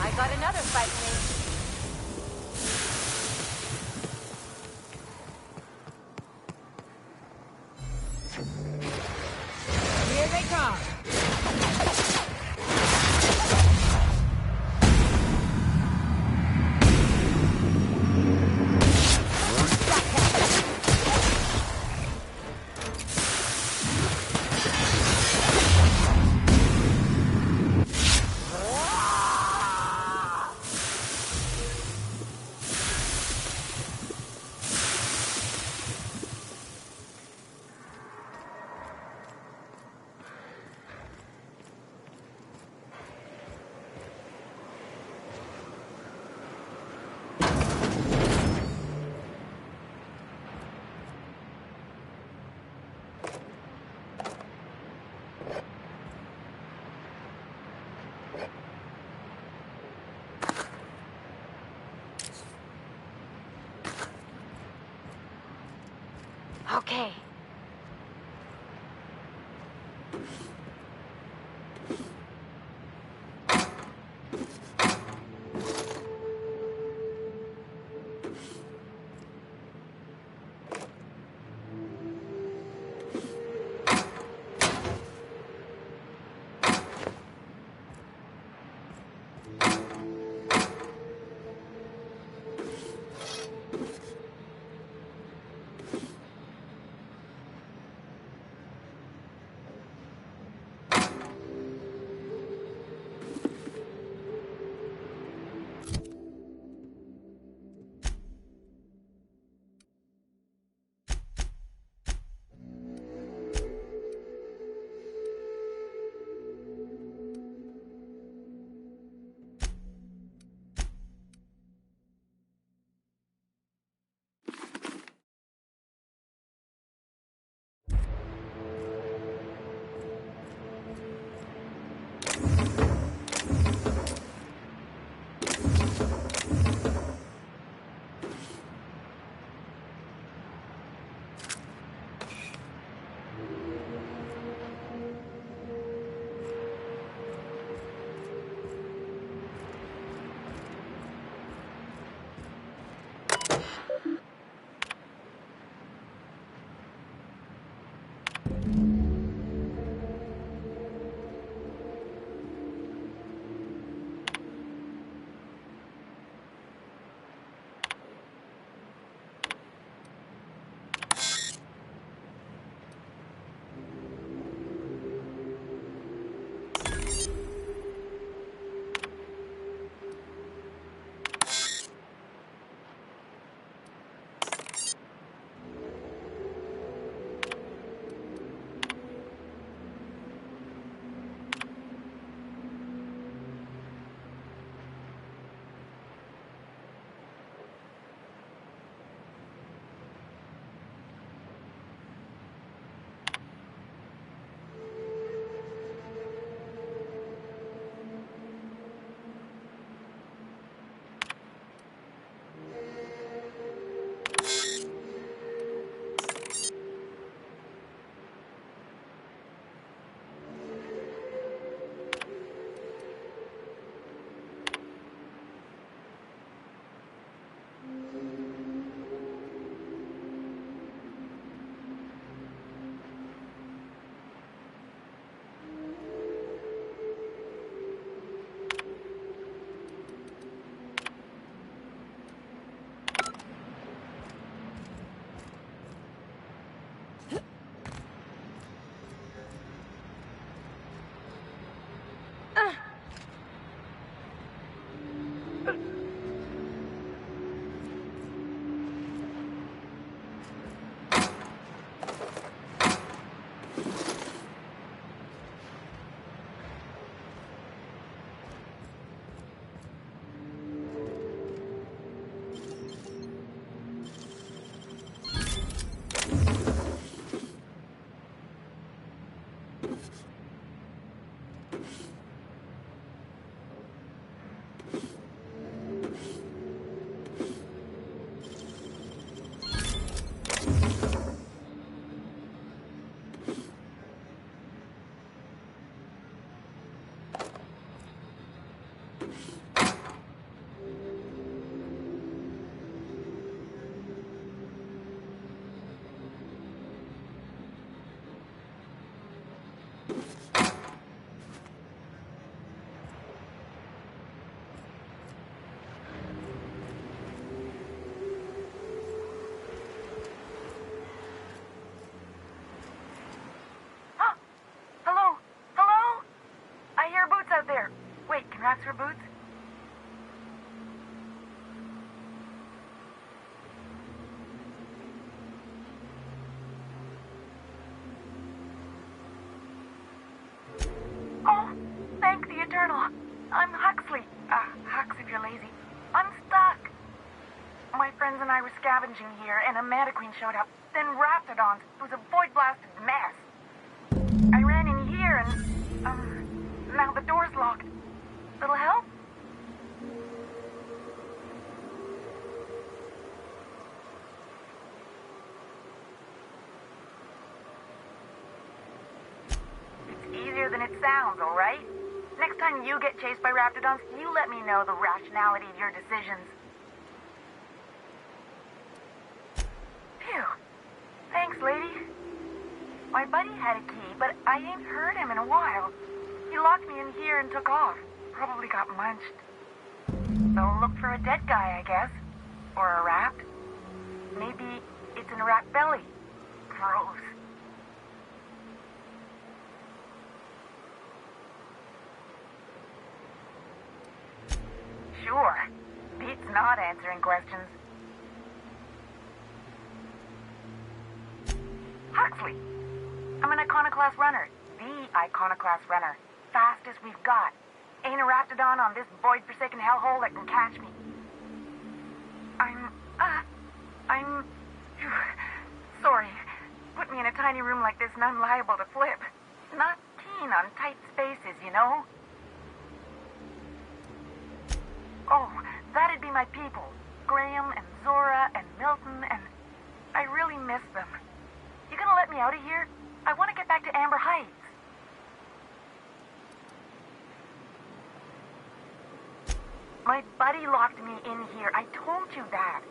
I got another fight mate. Here they come. Okay. I'm Huxley. Hux if you're lazy. I'm stuck. My friends and I were scavenging here, and a Manta Queen showed up. Then Raptidons. It was a void-blasted mess. I ran in here, and, now the door's locked. Little help? It's easier than it sounds, all right? Next time you get chased by Raptidons, you let me know the rationality of your decisions. Phew. Thanks, lady. My buddy had a key, but I ain't heard him in a while. He locked me in here and took off. Probably got munched. So look for a dead guy, I guess. Or a rat. Maybe it's in a rat belly. Gross. Sure. Beats not answering questions. Huxley. I'm an Iconoclast runner. The Iconoclast runner. Fastest we've got. Ain't a Raptidon on this void-forsaken hellhole that can catch me. I'm... Sorry. Put me in a tiny room like this and I'm liable to flip. Not keen on tight spaces, you know? Oh, that'd be my people. Graham and Zora and Milton and... I really miss them. You gonna let me out of here? I want to get back to Amber Heights. My buddy locked me in here. I told you that.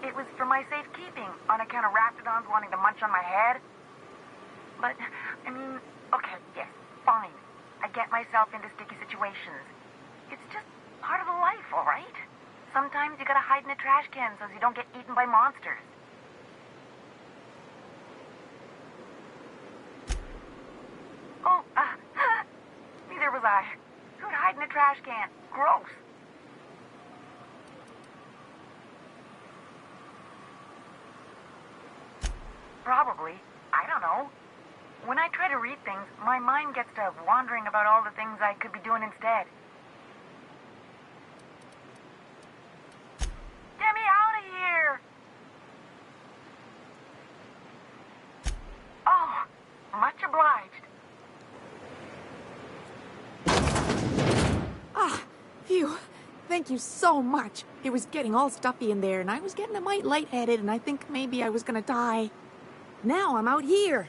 It was for my safekeeping, on account of Raptidons wanting to munch on my head. But, I mean, okay, yes, fine. I get myself into sticky situations. It's just part of the life, all right? Sometimes you gotta hide in a trash can so you don't get eaten by monsters. Oh, neither was I. Who'd hide in a trash can? Gross. Probably. I don't know. When I try to read things, my mind gets to wandering about all the things I could be doing instead. Get me out of here! Oh, much obliged. Phew. Thank you so much. It was getting all stuffy in there, and I was getting a mite lightheaded, and I think maybe I was gonna die. Now I'm out here,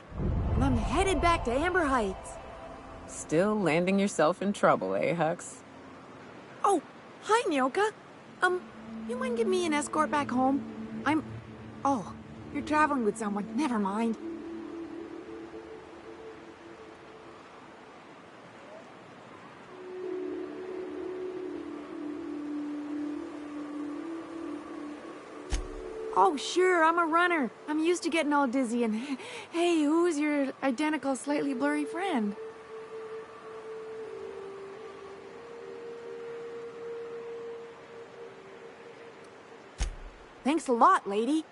and I'm headed back to Amber Heights. Still landing yourself in trouble, eh, Hux? Oh, hi, Nyoka. You mind giving me an escort back home? Oh, you're traveling with someone. Never mind. Oh, sure, I'm a runner. I'm used to getting all dizzy and... Hey, who's your identical, slightly blurry friend? Thanks a lot, lady.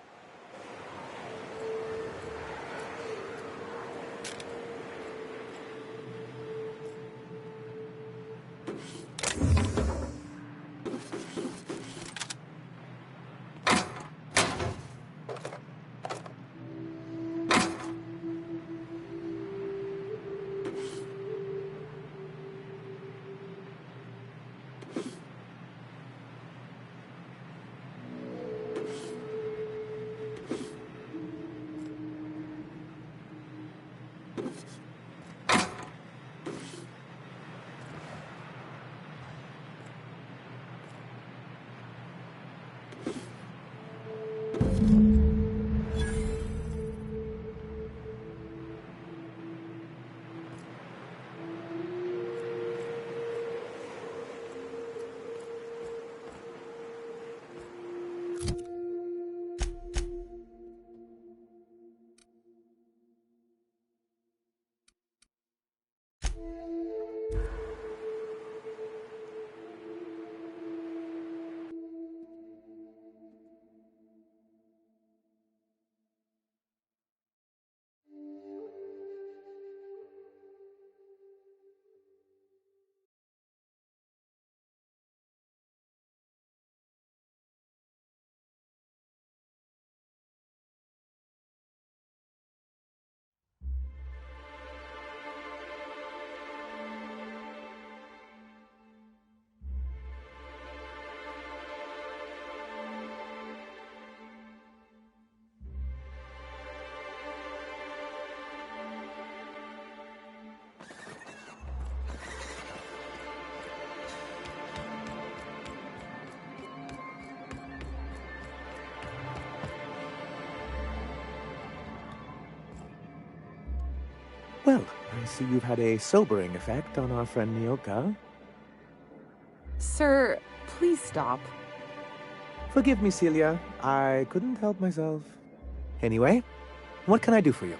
Well, I see you've had a sobering effect on our friend Nyoka. Sir, please stop. Forgive me, Celia. I couldn't help myself. Anyway, what can I do for you?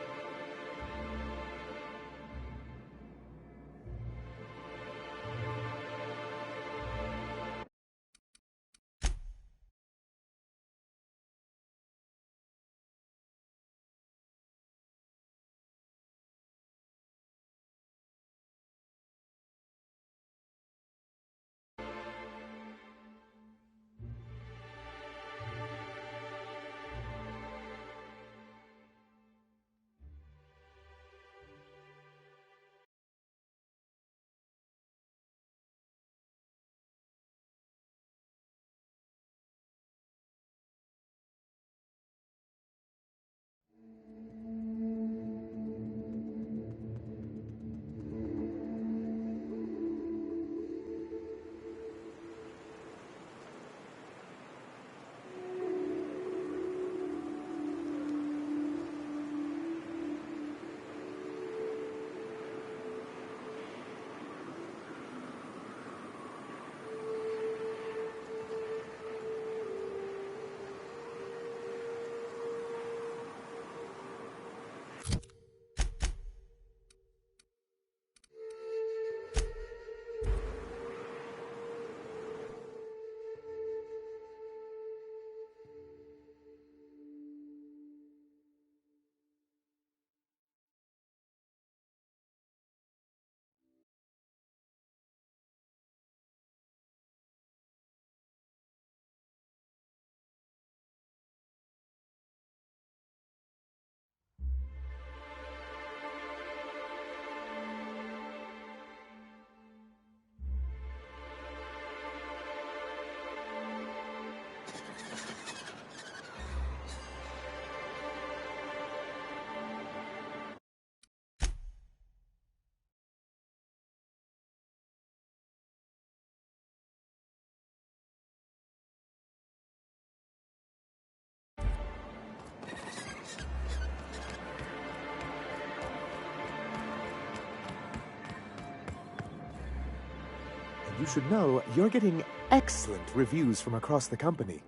You should know you're getting excellent reviews from across the company.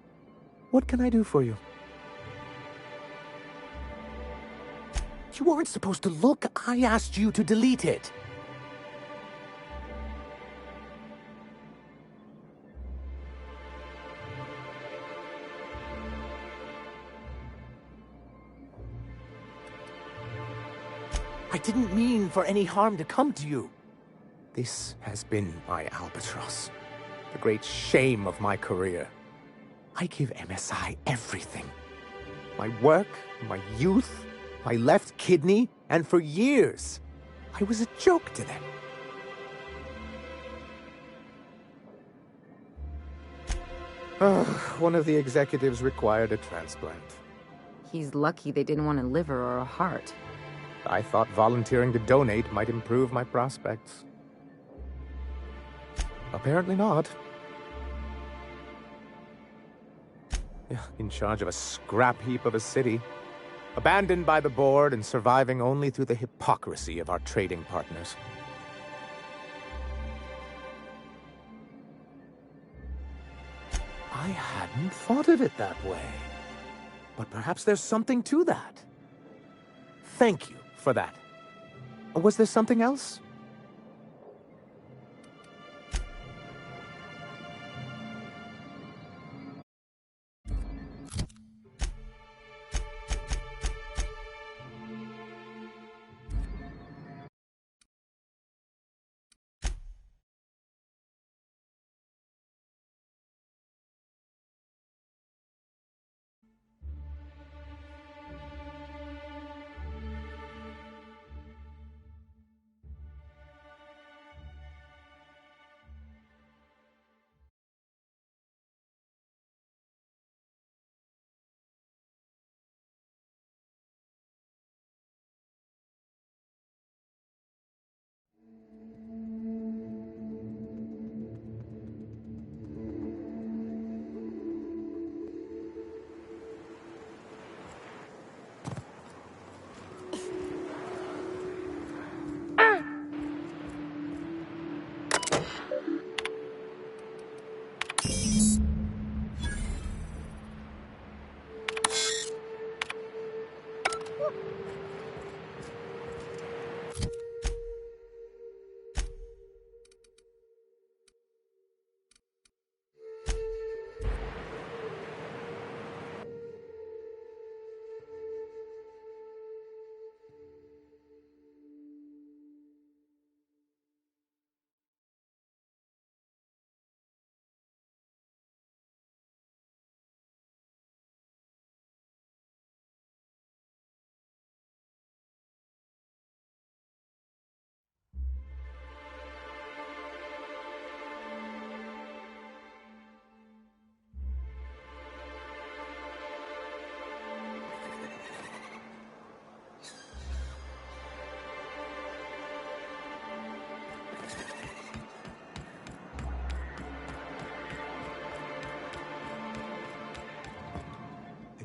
What can I do for you? You weren't supposed to look. I asked you to delete it. I didn't mean for any harm to come to you. This has been my albatross, the great shame of my career. I give MSI everything. My work, my youth, my left kidney, and for years, I was a joke to them. One of the executives required a transplant. He's lucky they didn't want a liver or a heart. I thought volunteering to donate might improve my prospects. Apparently not. Yeah, in charge of a scrap heap of a city, abandoned by the board and surviving only through the hypocrisy of our trading partners. I hadn't thought of it that way. But perhaps there's something to that. Thank you for that. Was there something else?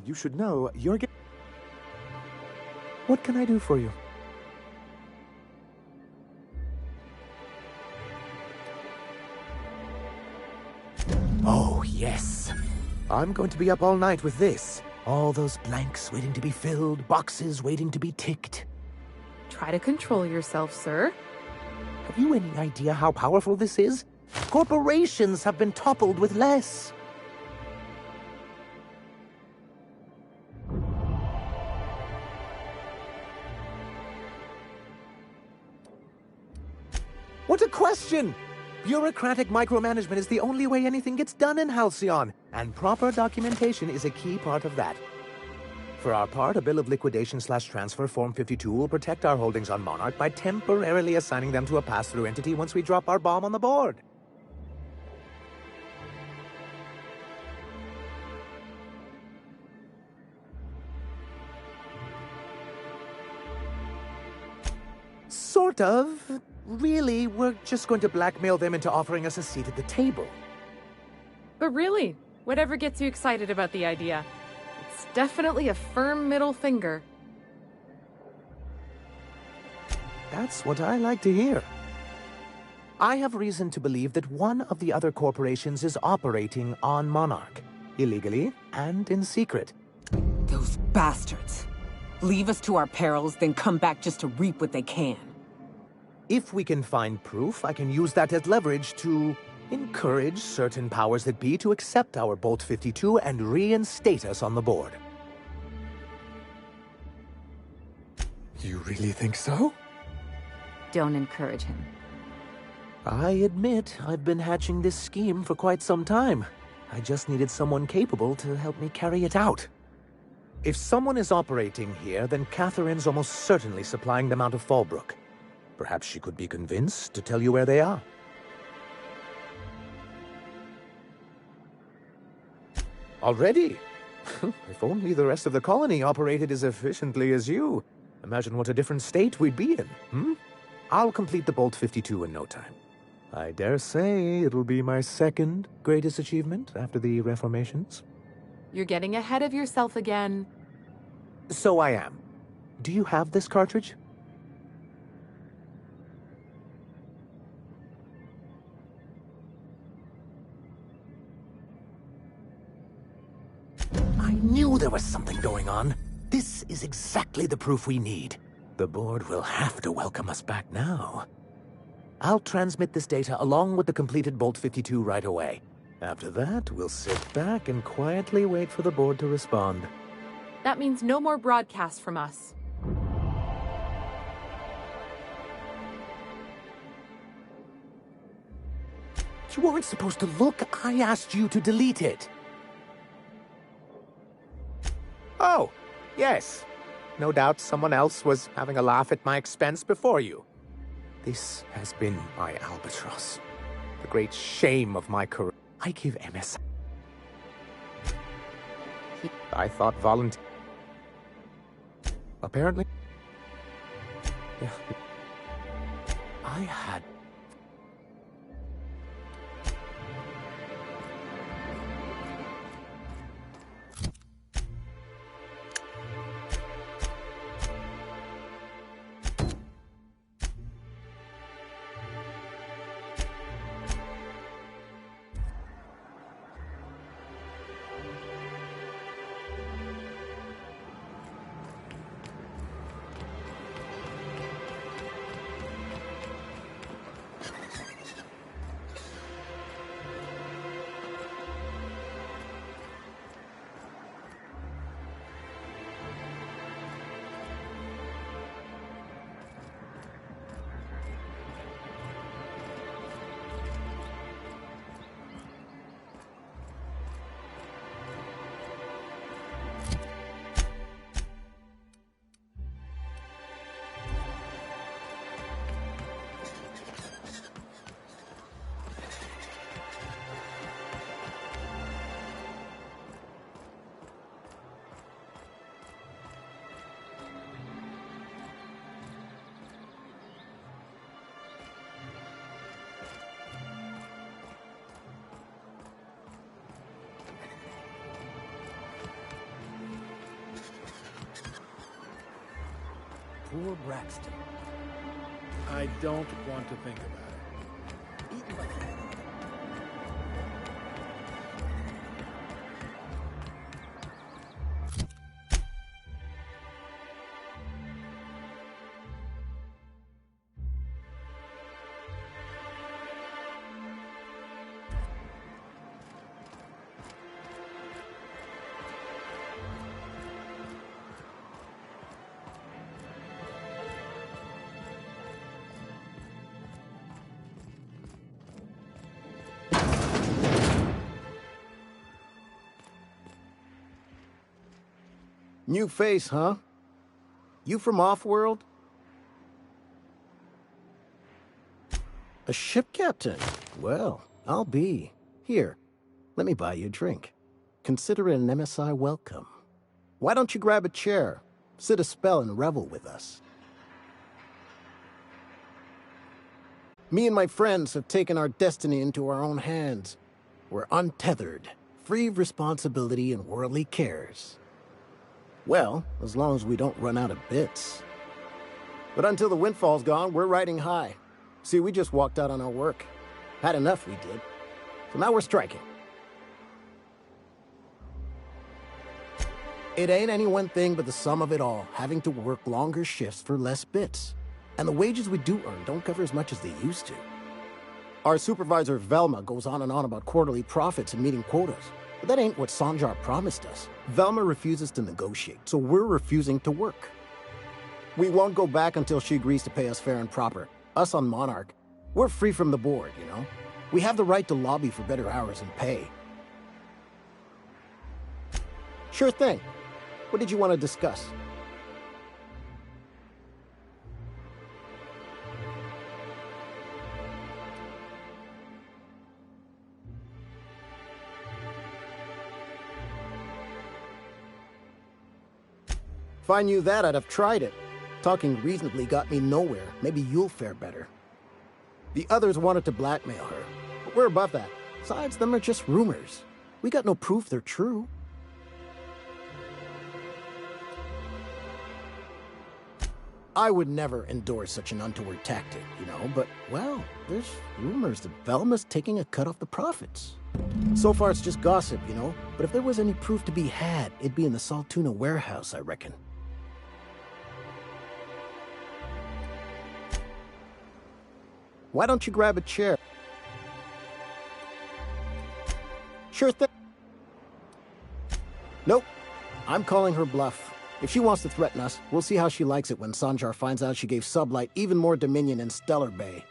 You should know you're getting... What can I do for you? Oh, yes. I'm going to be up all night with this. All those blanks waiting to be filled, boxes waiting to be ticked. Try to control yourself, sir. Have you any idea how powerful this is? Corporations have been toppled with less. What a question! Bureaucratic micromanagement is the only way anything gets done in Halcyon, and proper documentation is a key part of that. For our part, a bill of liquidation/transfer Form 52 will protect our holdings on Monarch by temporarily assigning them to a pass-through entity once we drop our bomb on the board. Sort of. Really, we're just going to blackmail them into offering us a seat at the table. But really, whatever gets you excited about the idea, it's definitely a firm middle finger. That's what I like to hear. I have reason to believe that one of the other corporations is operating on Monarch, illegally and in secret. Those bastards. Leave us to our perils, then come back just to reap what they can. If we can find proof, I can use that as leverage to encourage certain powers that be to accept our Bolt 52 and reinstate us on the board. You really think so? Don't encourage him. I admit I've been hatching this scheme for quite some time. I just needed someone capable to help me carry it out. If someone is operating here, then Catherine's almost certainly supplying them out of Fallbrook. Perhaps she could be convinced to tell you where they are. Already? If only the rest of the colony operated as efficiently as you. Imagine what a different state we'd be in, hmm? I'll complete the Bolt 52 in no time. I dare say it'll be my second greatest achievement after the reformations. You're getting ahead of yourself again. So I am. Do you have this cartridge? I knew there was something going on. This is exactly the proof we need. The board will have to welcome us back now. I'll transmit this data along with the completed Bolt 52 right away. After that, we'll sit back and quietly wait for the board to respond. That means no more broadcasts from us. You weren't supposed to look. I asked you to delete it. Oh, yes. No doubt someone else was having a laugh at my expense before you. This has been my albatross. The great shame of my career. I give MS. I thought volunteer. Apparently. Yeah. I had. Poor Braxton. I don't want to think about it. Eaten by... New face, huh? You from off-world? A ship captain? Well, I'll be. Here, let me buy you a drink. Consider it an MSI welcome. Why don't you grab a chair, sit a spell and revel with us? Me and my friends have taken our destiny into our own hands. We're untethered, free of responsibility and worldly cares. Well, as long as we don't run out of bits. But until the windfall's gone, we're riding high. See, we just walked out on our work. Had enough, we did. So now we're striking. It ain't any one thing but the sum of it all, having to work longer shifts for less bits. And the wages we do earn don't cover as much as they used to. Our supervisor, Velma, goes on and on about quarterly profits and meeting quotas. But that ain't what Sanjar promised us. Velma refuses to negotiate, so we're refusing to work. We won't go back until she agrees to pay us fair and proper. Us on Monarch, we're free from the board, you know? We have the right to lobby for better hours and pay. Sure thing. What did you want to discuss? If I knew that, I'd have tried it. Talking reasonably got me nowhere. Maybe you'll fare better. The others wanted to blackmail her, but we're above that. Besides, them are just rumors. We got no proof they're true. I would never endorse such an untoward tactic, you know, but, well, there's rumors that Velma's taking a cut off the profits. So far, it's just gossip, you know, but if there was any proof to be had, it'd be in the Saltuna warehouse, I reckon. Why don't you grab a chair? Sure thing. Nope. I'm calling her bluff. If she wants to threaten us, we'll see how she likes it when Sanjar finds out she gave Sublight even more dominion in Stellar Bay.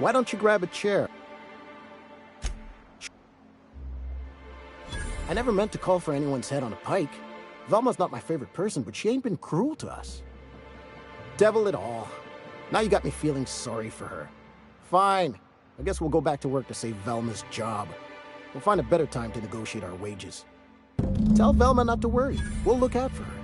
Why don't you grab a chair? I never meant to call for anyone's head on a pike. Velma's not my favorite person, but she ain't been cruel to us. Devil it all. Now you got me feeling sorry for her. Fine. I guess we'll go back to work to save Velma's job. We'll find a better time to negotiate our wages. Tell Velma not to worry. We'll look out for her.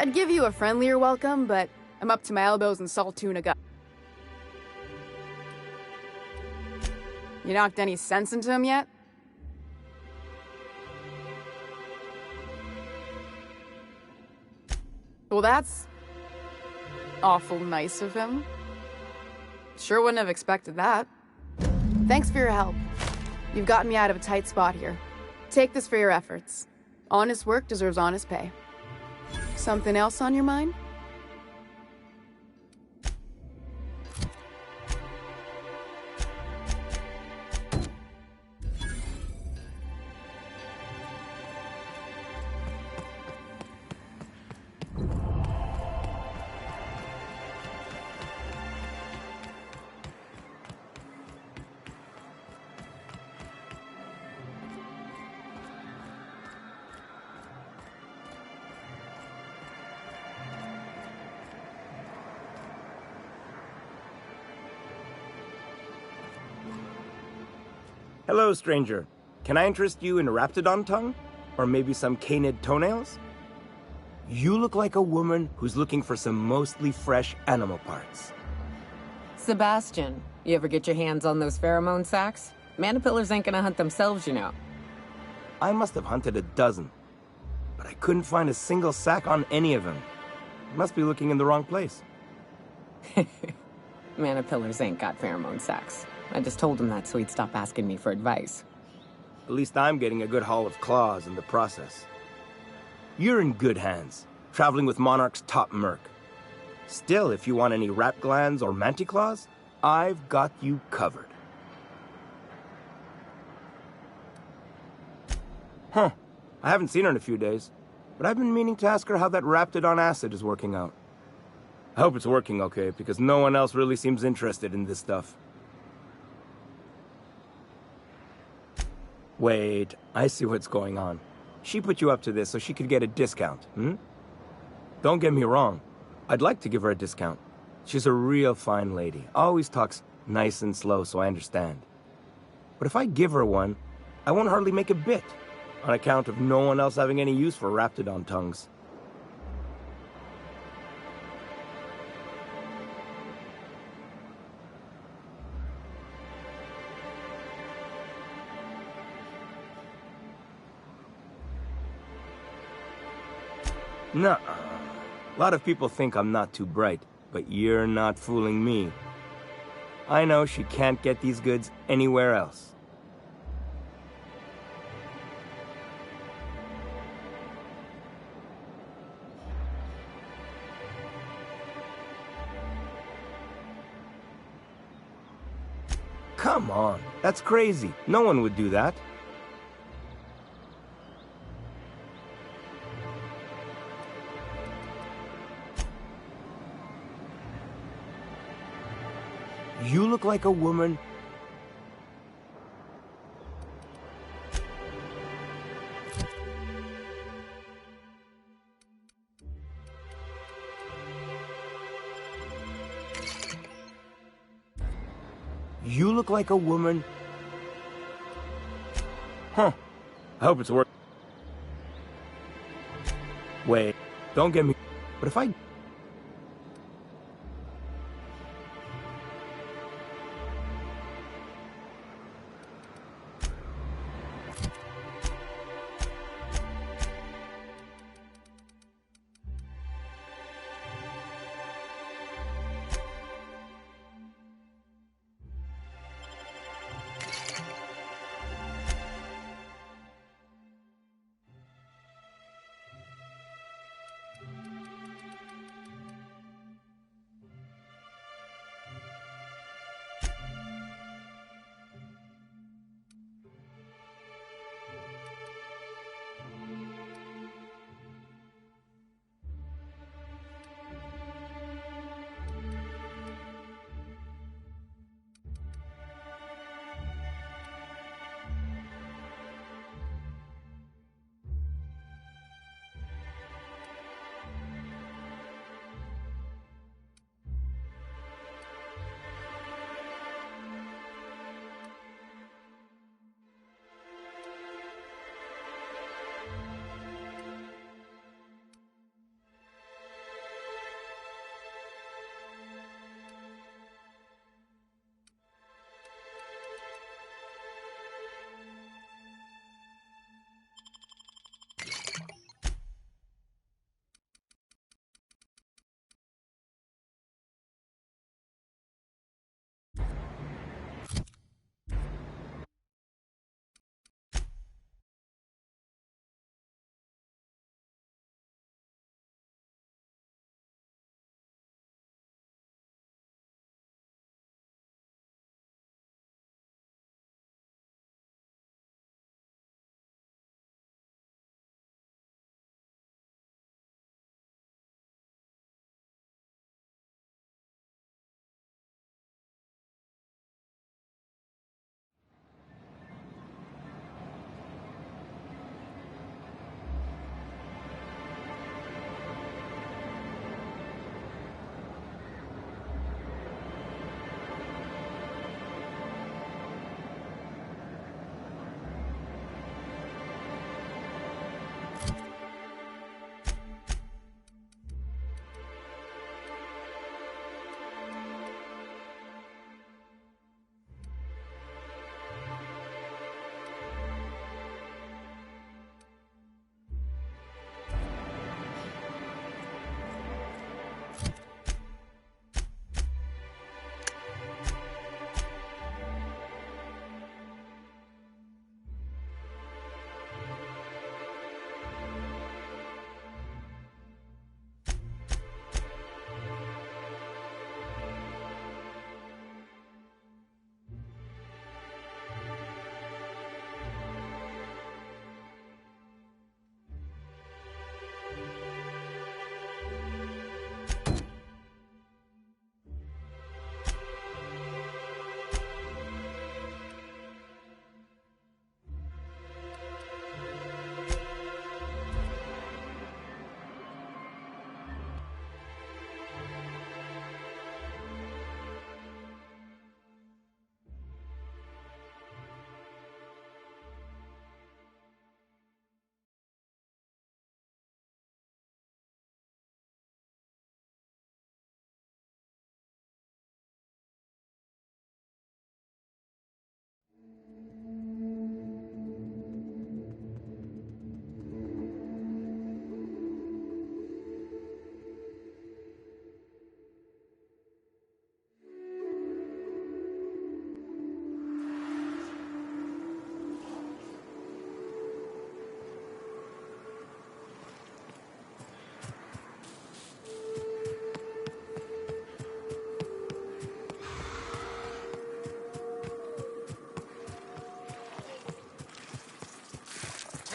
I'd give you a friendlier welcome, but I'm up to my elbows in salt tuna gut. You knocked any sense into him yet? Well, that's awful nice of him. Sure wouldn't have expected that. Thanks for your help. You've gotten me out of a tight spot here. Take this for your efforts. Honest work deserves honest pay. Something else on your mind? Hello, stranger. Can I interest you in raptidon tongue? Or maybe some canid toenails? You look like a woman who's looking for some mostly fresh animal parts. Sebastian, you ever get your hands on those pheromone sacs? Manipillars ain't gonna hunt themselves, you know. I must have hunted a dozen, but I couldn't find a single sack on any of them. Must be looking in the wrong place. Manipillars ain't got pheromone sacs. I just told him that so he'd stop asking me for advice. At least I'm getting a good haul of claws in the process. You're in good hands, traveling with Monarch's top merc. Still, if you want any rat glands or manticlaws, I've got you covered. Huh. I haven't seen her in a few days, but I've been meaning to ask her how that raptidon acid is working out. I hope it's working okay, because no one else really seems interested in this stuff. Wait, I see what's going on. She put you up to this so she could get a discount, hmm? Don't get me wrong. I'd like to give her a discount. She's a real fine lady. Always talks nice and slow, so I understand. But if I give her one, I won't hardly make a bit, on account of no one else having any use for raptidon tongues. Nuh-uh. A lot of people think I'm not too bright, but you're not fooling me. I know she can't get these goods anywhere else. Come on, that's crazy. No one would do that. You look like a woman. You look like a woman. Huh. I hope it's working. Wait, don't get me. But if I...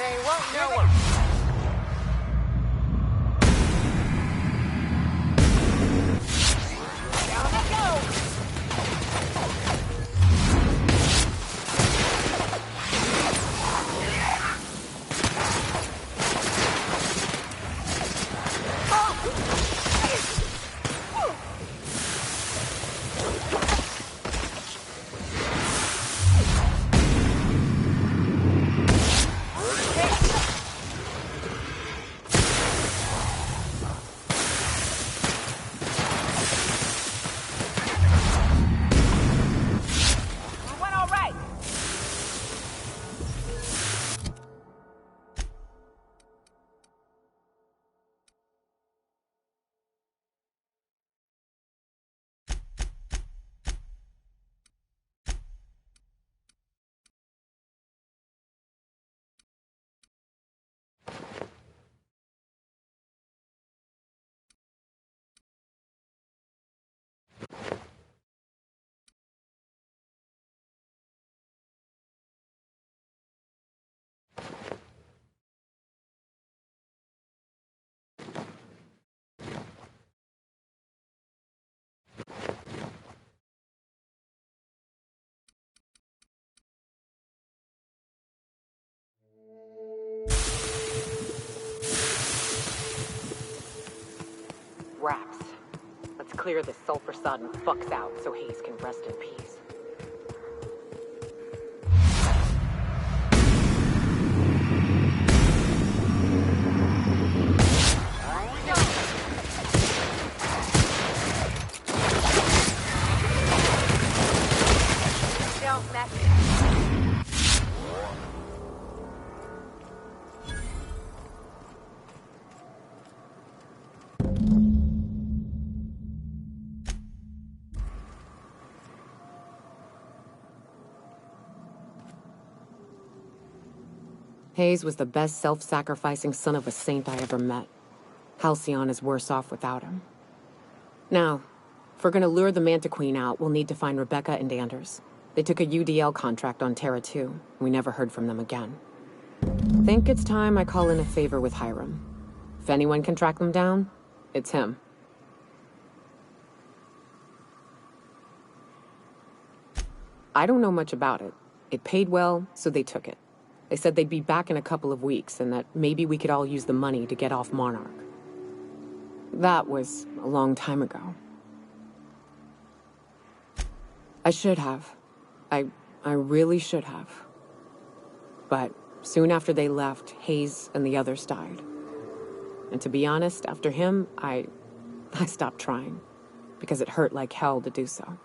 They won't know it. Down they go. Raps. Let's clear this sulfur-sodden fucks out so Hayes can rest in peace. Don't mess it. Hayes was the best self-sacrificing son of a saint I ever met. Halcyon is worse off without him. Now, if we're gonna lure the Manta Queen out, we'll need to find Rebecca and Anders. They took a UDL contract on Terra 2. We never heard from them again. Think it's time I call in a favor with Hiram. If anyone can track them down, it's him. I don't know much about it. It paid well, so they took it. They said they'd be back in a couple of weeks, and that maybe we could all use the money to get off Monarch. That was a long time ago. I should have. I really should have. But soon after they left, Hayes and the others died. And to be honest, after him, I stopped trying. Because it hurt like hell to do so.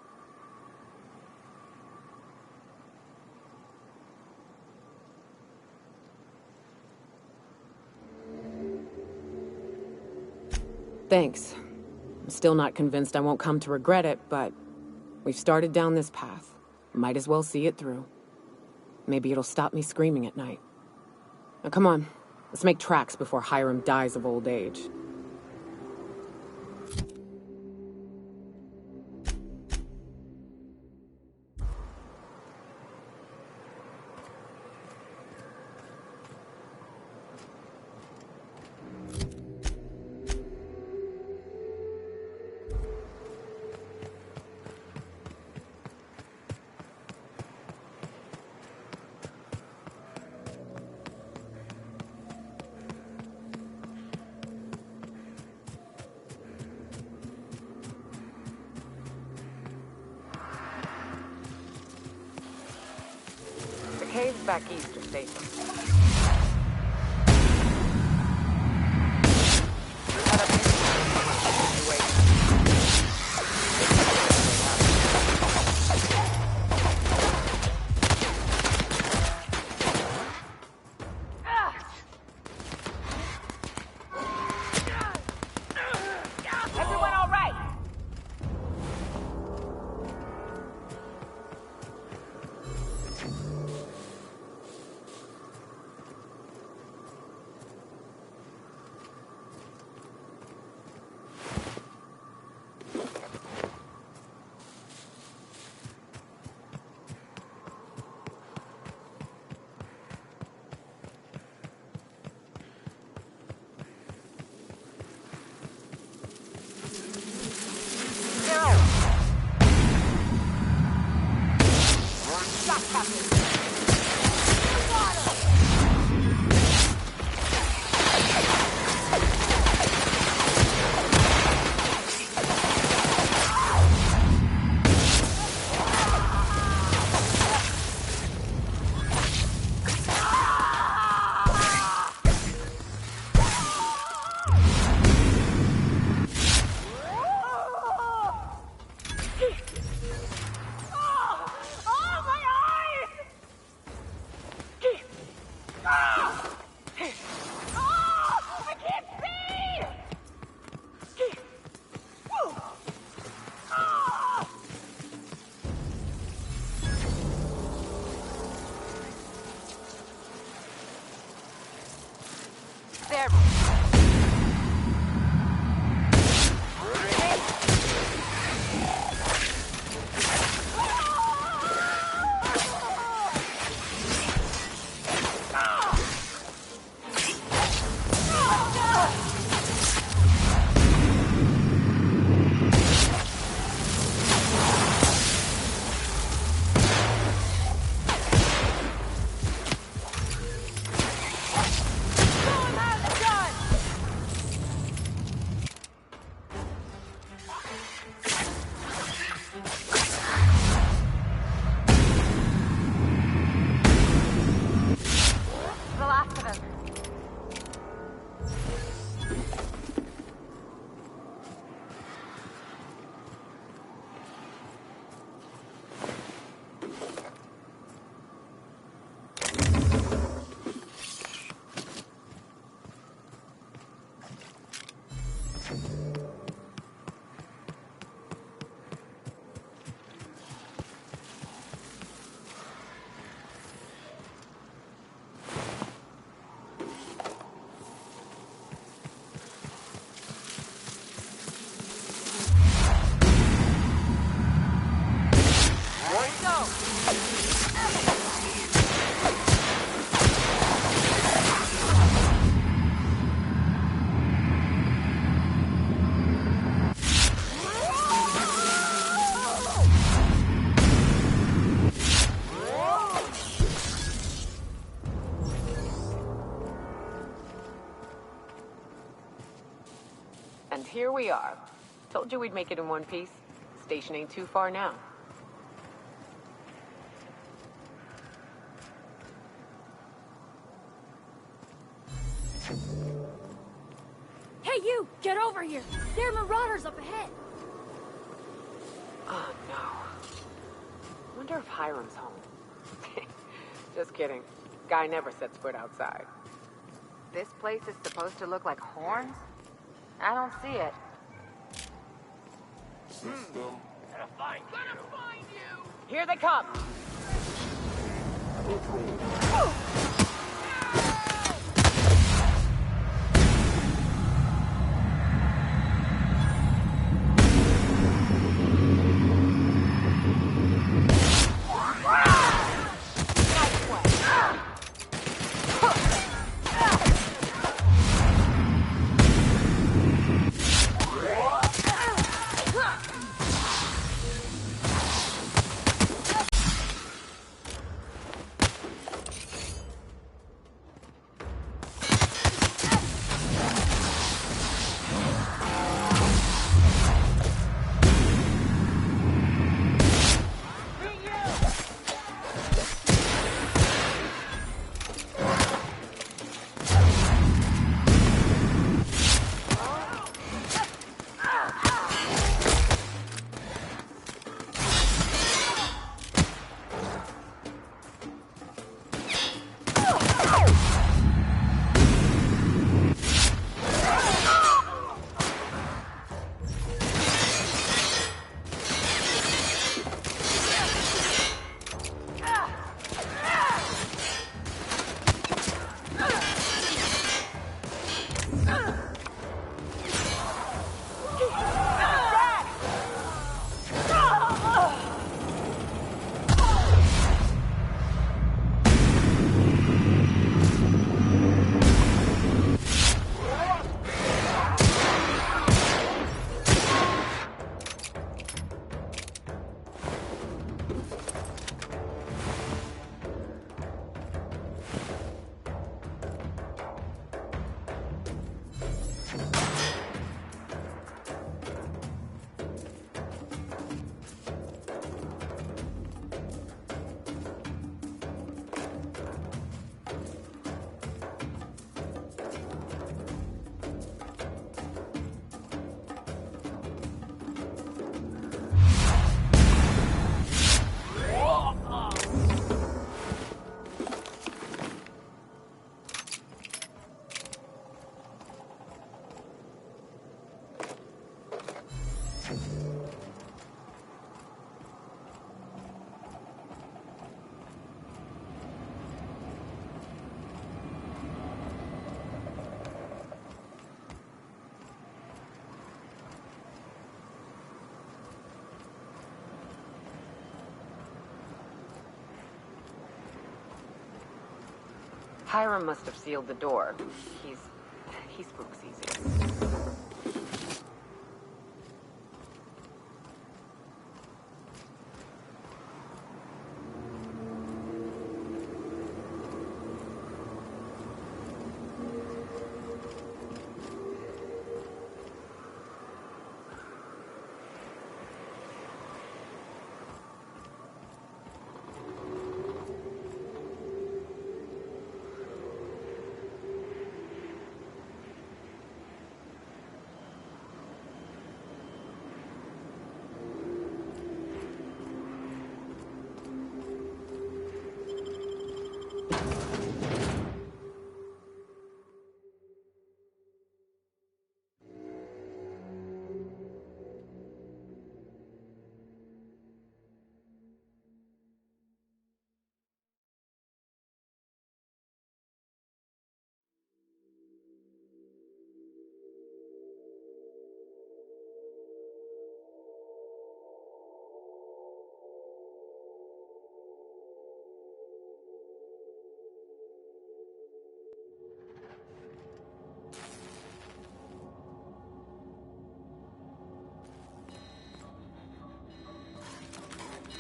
Thanks. I'm still not convinced I won't come to regret it, but we've started down this path. Might as well see it through. Maybe it'll stop me screaming at night. Now come on, let's make tracks before Hiram dies of old age. Caves back east are safer. Everyone all right? Oh, I can't see! Oh! There. The last of them. And here we are. Told you we'd make it in one piece. Station ain't too far now. Hey, you! Get over here! There are marauders up ahead! Oh, no. Wonder if Hiram's home. Just kidding. Guy never sets foot outside. This place is supposed to look like horns? I don't see it. Gonna find you! Here they come! Hiram must have sealed the door. He spooks easy.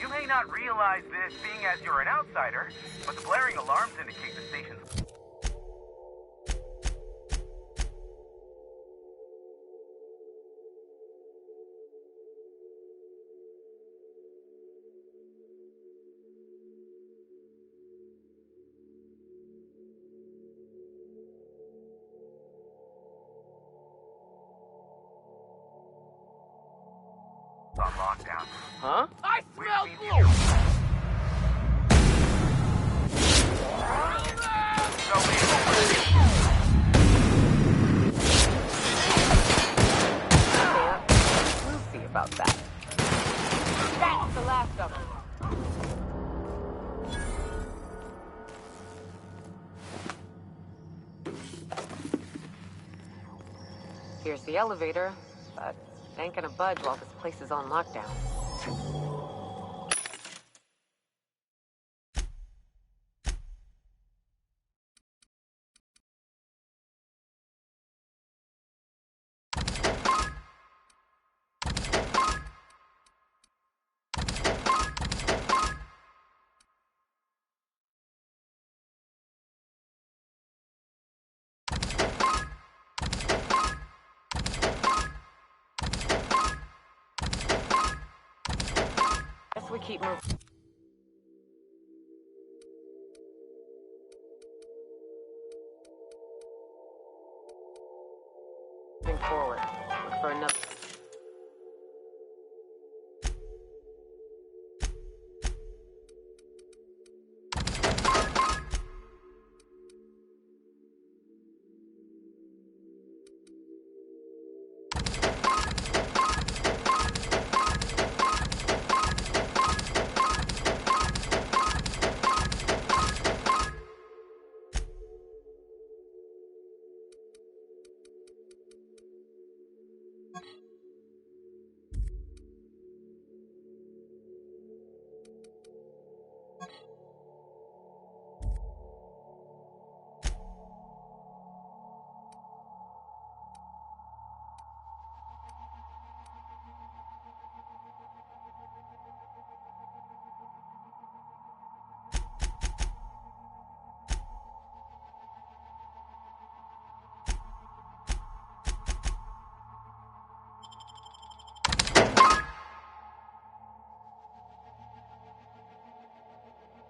You may not realize this, being as you're an outsider, but the blaring alarms indicate the station's... on lockdown. Huh? I smell blue! We'll see about that. That's the last of them. Here's the elevator, but it ain't gonna budge while this place is on lockdown. Guess we keep moving forward. Look for another.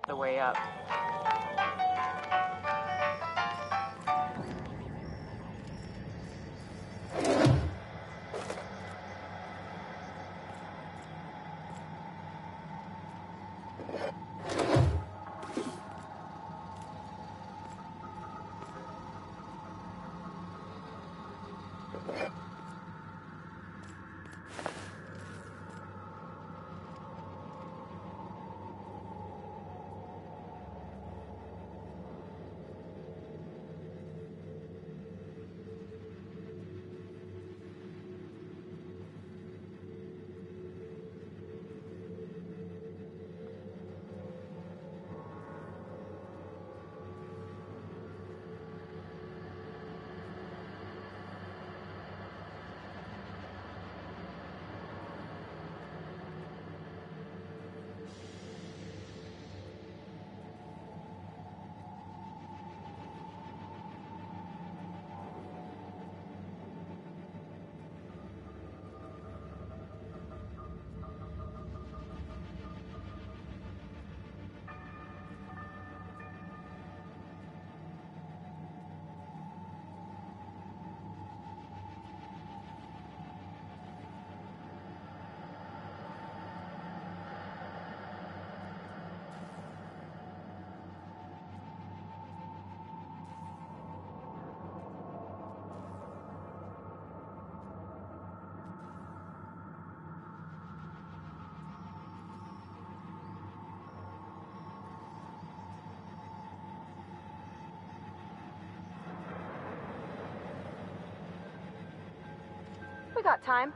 The way up. We got time.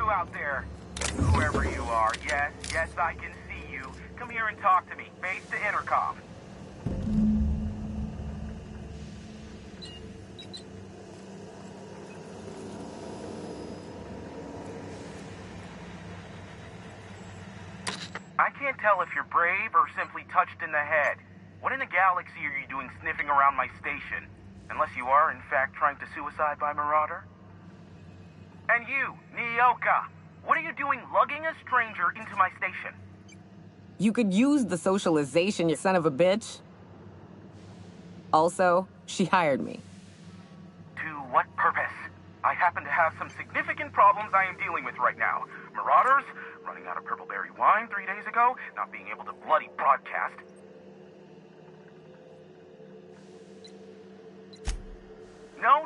Out there, whoever you are, yes, I can see you. Come here and talk to me. Base to intercom. I can't tell if you're brave or simply touched in the head. What in the galaxy are you doing sniffing around my station? Unless you are, in fact, trying to suicide by Marauder? And you, Nyoka, what are you doing lugging a stranger into my station? You could use the socialization, you son of a bitch. Also, she hired me. To what purpose? I happen to have some significant problems I am dealing with right now. Marauders, running out of purple berry wine 3 days ago, not being able to bloody broadcast. No.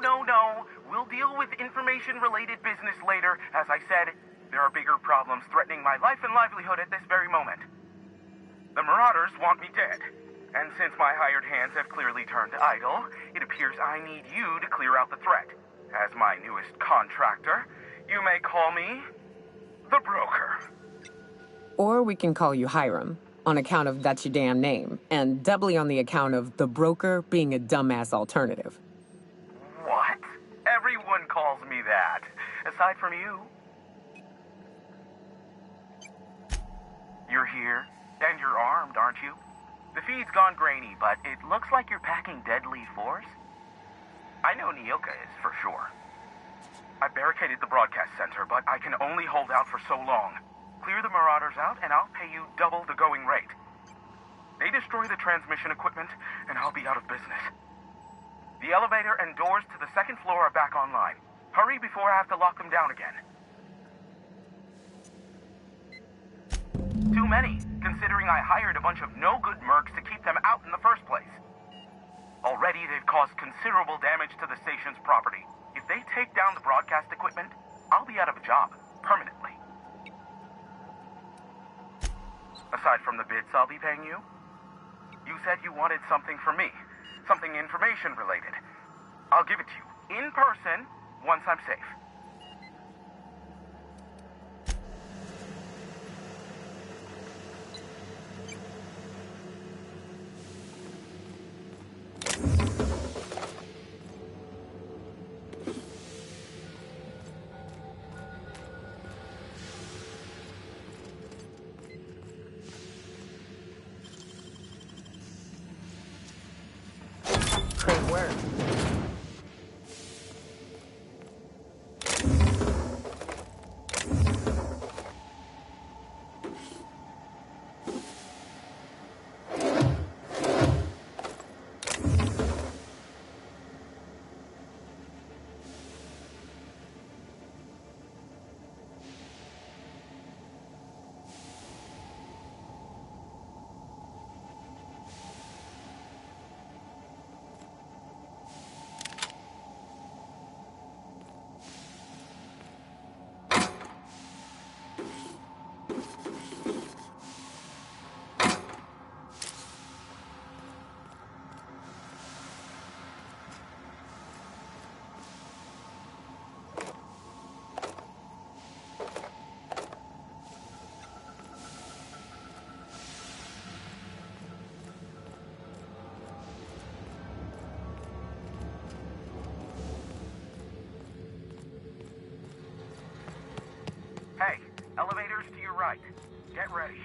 We'll deal with information-related business later. As I said, there are bigger problems threatening my life and livelihood at this very moment. The Marauders want me dead. And since my hired hands have clearly turned idle, it appears I need you to clear out the threat. As my newest contractor, you may call me the Broker. Or we can call you Hiram, on account of that's your damn name, and doubly on the account of the Broker being a dumbass alternative. What? Everyone calls me that, aside from you. You're here, and you're armed, aren't you? The feed's gone grainy, but it looks like you're packing deadly force. I know Nyoka is, for sure. I barricaded the broadcast center, but I can only hold out for so long. Clear the Marauders out, and I'll pay you double the going rate. They destroy the transmission equipment, and I'll be out of business. The elevator and doors to the second floor are back online. Hurry before I have to lock them down again. Too many, considering I hired a bunch of no-good mercs to keep them out in the first place. Already, they've caused considerable damage to the station's property. If they take down the broadcast equipment, I'll be out of a job, permanently. Aside from the bits I'll be paying you, you said you wanted something from me. Something information-related. I'll give it to you, in person, once I'm safe. Train where? Hey, elevators to your right. Get ready.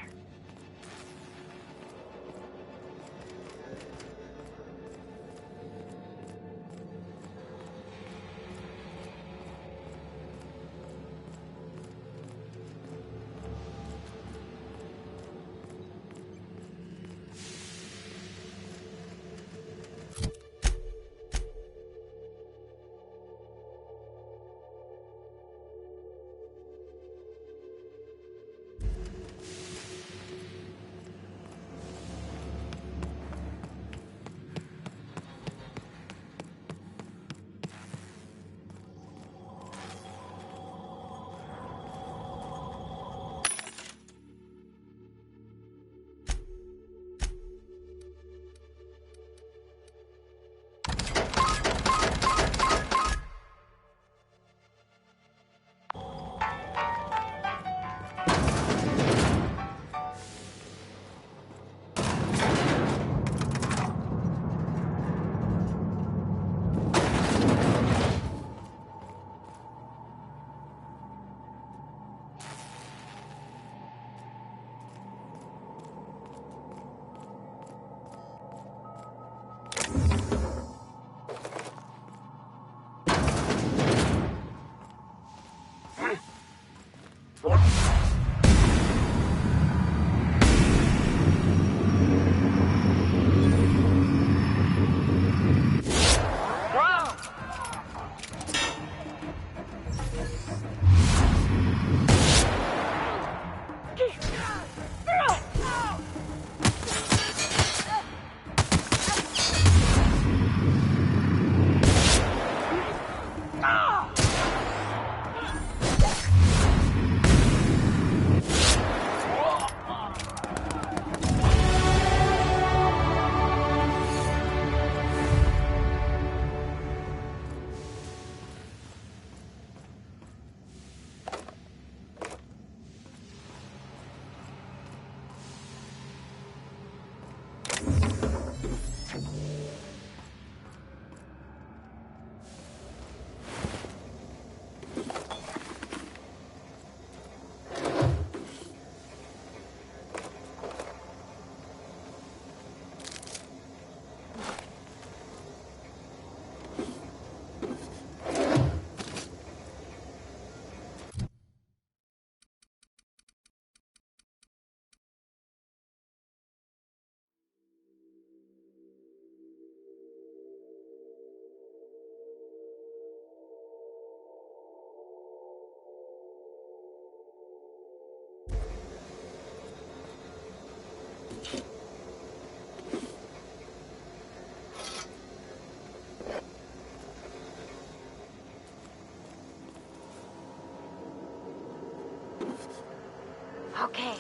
Okay.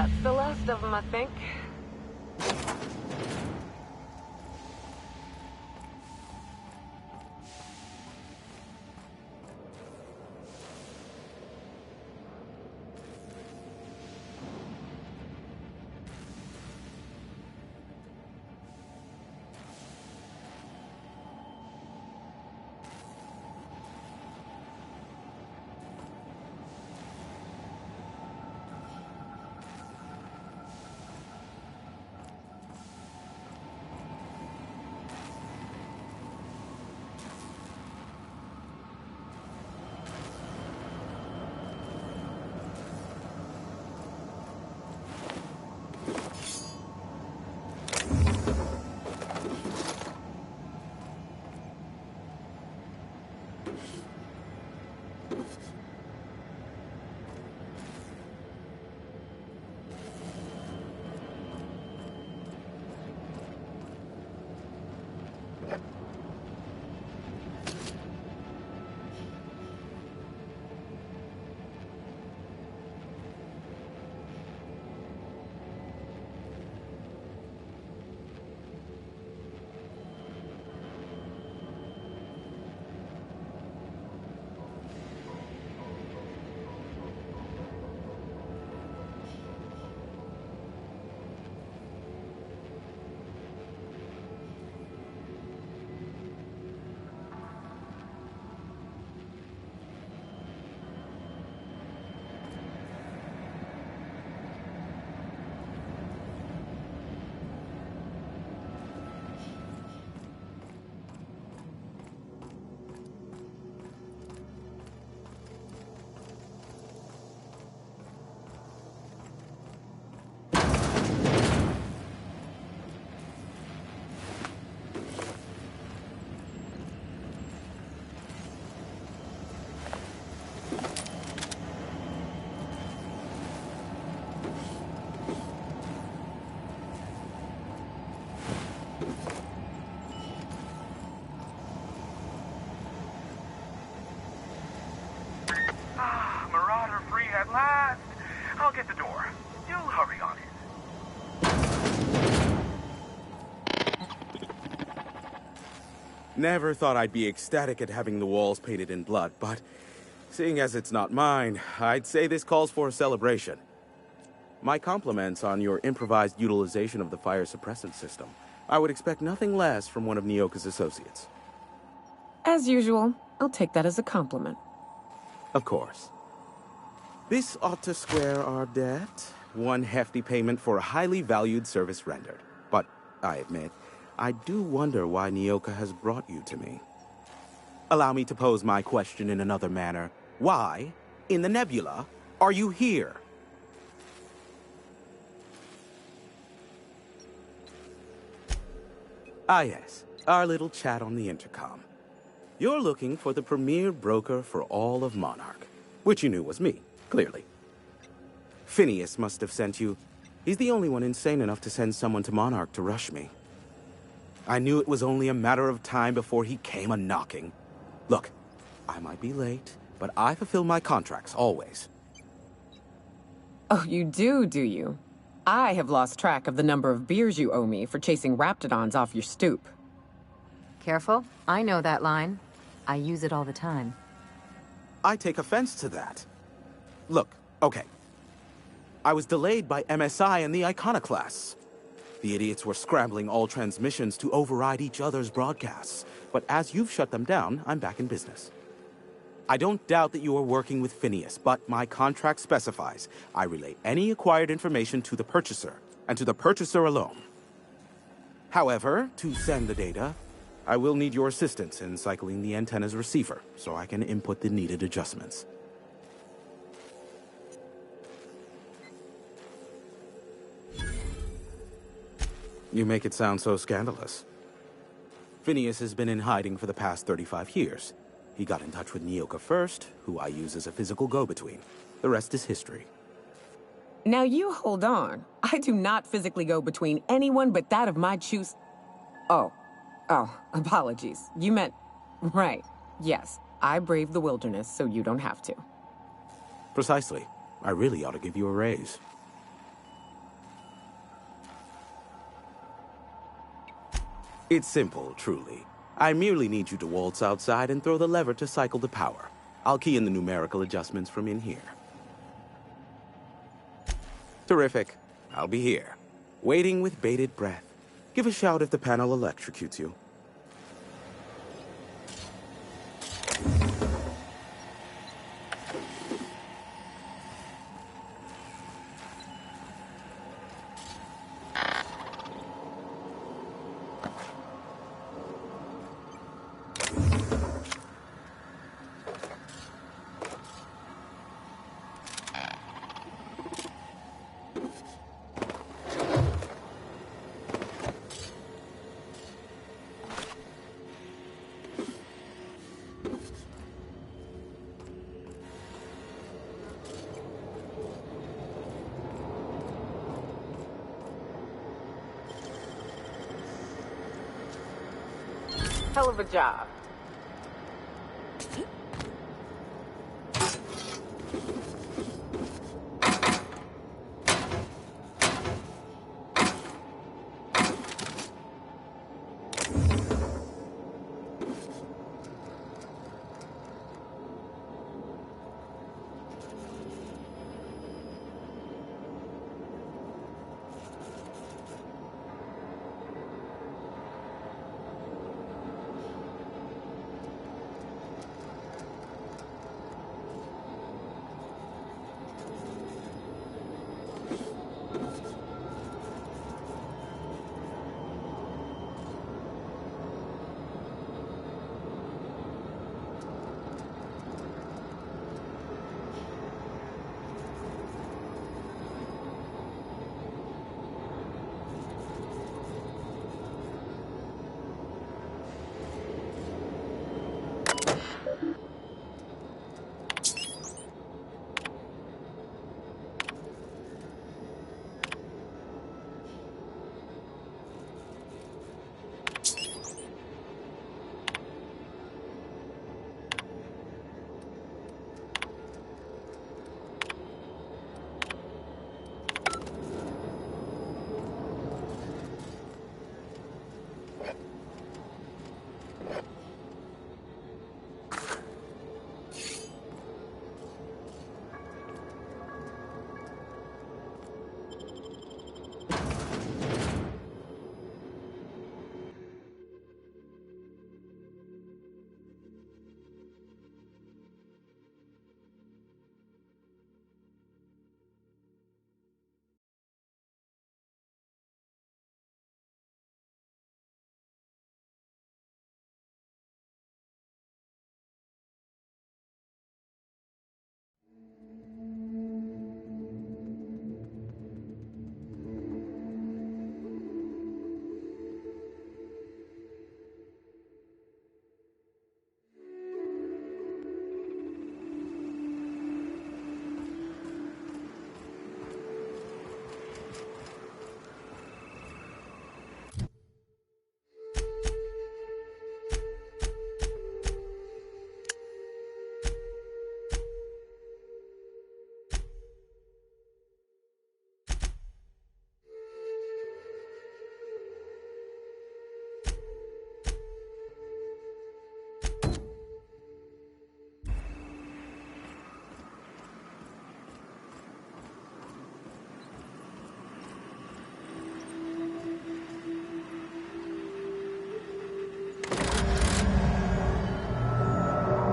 That's the last of them, I think. Marauder free at last. I'll get the door. You hurry on it. Never thought I'd be ecstatic at having the walls painted in blood, but seeing as it's not mine, I'd say this calls for a celebration. My compliments on your improvised utilization of the fire suppressant system. I would expect nothing less from one of Nyoka's associates. As usual, I'll take that as a compliment. Of course. This ought to square our debt. One hefty payment for a highly valued service rendered. But, I admit, I do wonder why Nyoka has brought you to me. Allow me to pose my question in another manner. Why, in the nebula, are you here? Ah yes, our little chat on the intercom. You're looking for the premier broker for all of Monarch, which you knew was me, clearly. Phineas must have sent you. He's the only one insane enough to send someone to Monarch to rush me. I knew it was only a matter of time before he came a-knocking. Look, I might be late, but I fulfill my contracts, always. Oh, you do you? I have lost track of the number of beers you owe me for chasing raptidons off your stoop. Careful. I know that line. I use it all the time. I take offense to that. Look, okay. I was delayed by MSI and the Iconoclasts. The idiots were scrambling all transmissions to override each other's broadcasts. But as you've shut them down, I'm back in business. I don't doubt that you are working with Phineas, but my contract specifies I relay any acquired information to the purchaser, and to the purchaser alone. However, to send the data, I will need your assistance in cycling the antenna's receiver, so I can input the needed adjustments. You make it sound so scandalous. Phineas has been in hiding for the past 35 years. He got in touch with Nyoka first, who I use as a physical go-between. The rest is history. Now you hold on. I do not physically go between anyone but that of my choose. Oh, apologies. You meant... Right. Yes, I braved the wilderness, so you don't have to. Precisely. I really ought to give you a raise. It's simple, truly. I merely need you to waltz outside and throw the lever to cycle the power. I'll key in the numerical adjustments from in here. Terrific. I'll be here, waiting with bated breath. Give a shout if the panel electrocutes you. Hell of a job.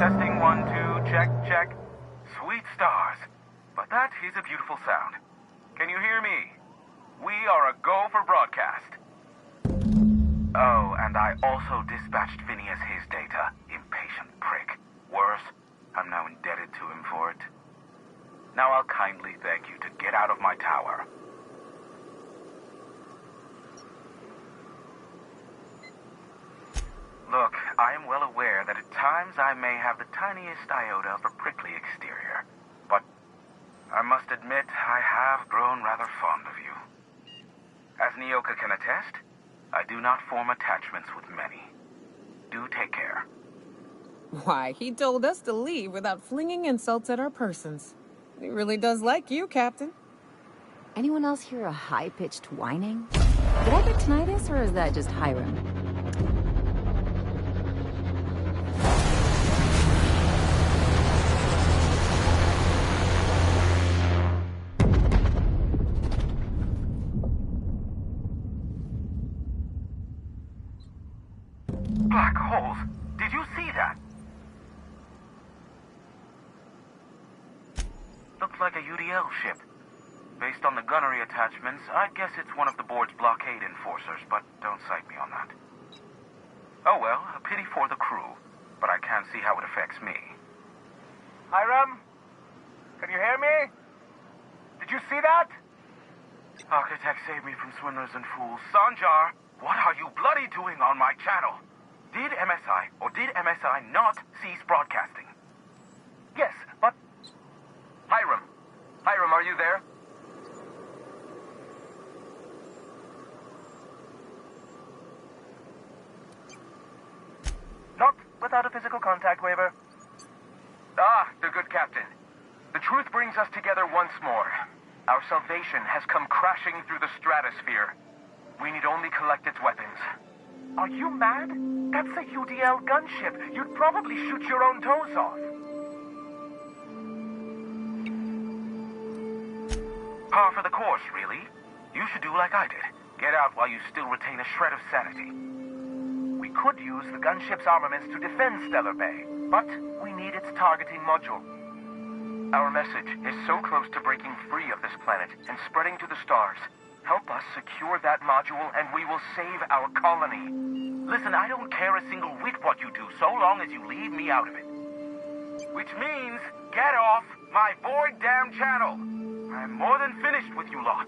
Testing 1, 2, check, check. Sweet stars. But that is a beautiful sound. Can you hear me? We are a go for broadcast. Oh, and I also dispatched Phineas his data. Impatient prick. Worse, I'm now indebted to him for it. Now I'll kindly beg you to get out of my tower. Look, I am well aware that at times I may have the tiniest iota of a prickly exterior, but I must admit I have grown rather fond of you. As Nyoka can attest, I do not form attachments with many. Do take care. Why, he told us to leave without flinging insults at our persons. He really does like you, Captain. Anyone else hear a high-pitched whining? Did I get tinnitus, or is that just Hiram? black holes. Did you see that? Looks like a UDL ship. Based on the gunnery attachments, I'd guess it's one of the board's blockade enforcers, but don't cite me on that. Oh well, a pity for the crew, but I can't see how it affects me. Hiram? Can you hear me? Did you see that? Architect saved me from swindlers and fools. Sanjar, what are you bloody doing on my channel? Did MSI or did MSI not cease broadcasting? Yes, but... Hiram. Hiram, are you there? Not without a physical contact waiver. Ah, the good captain. The truth brings us together once more. Our salvation has come crashing through the stratosphere. We need only collect its weapons. Are you mad? That's a UDL gunship. You'd probably shoot your own toes off. Par for the course, really. You should do like I did. Get out while you still retain a shred of sanity. We could use the gunship's armaments to defend Stellar Bay, but we need its targeting module. Our message is so close to breaking free of this planet and spreading to the stars. Help us secure that module and we will save our colony. Listen, I don't care a single whit what you do, so long as you leave me out of it. Which means, get off my void damn channel. I'm more than finished with you lot.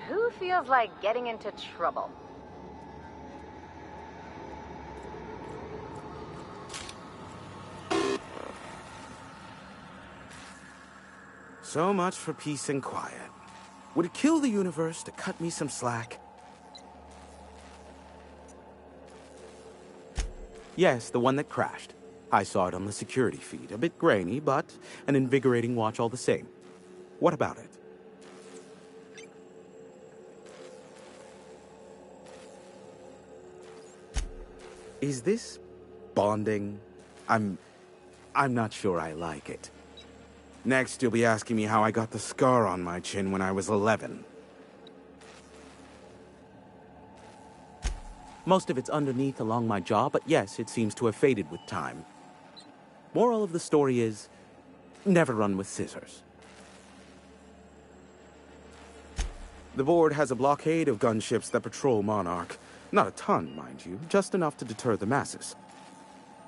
Who feels like getting into trouble? So much for peace and quiet. Would it kill the universe to cut me some slack? Yes, the one that crashed. I saw it on the security feed. A bit grainy, but an invigorating watch all the same. What about it? Is this bonding? I'm not sure I like it. Next, you'll be asking me how I got the scar on my chin when I was 11. Most of it's underneath along my jaw, but yes, it seems to have faded with time. Moral of the story is, never run with scissors. The board has a blockade of gunships that patrol Monarch. Not a ton, mind you, just enough to deter the masses.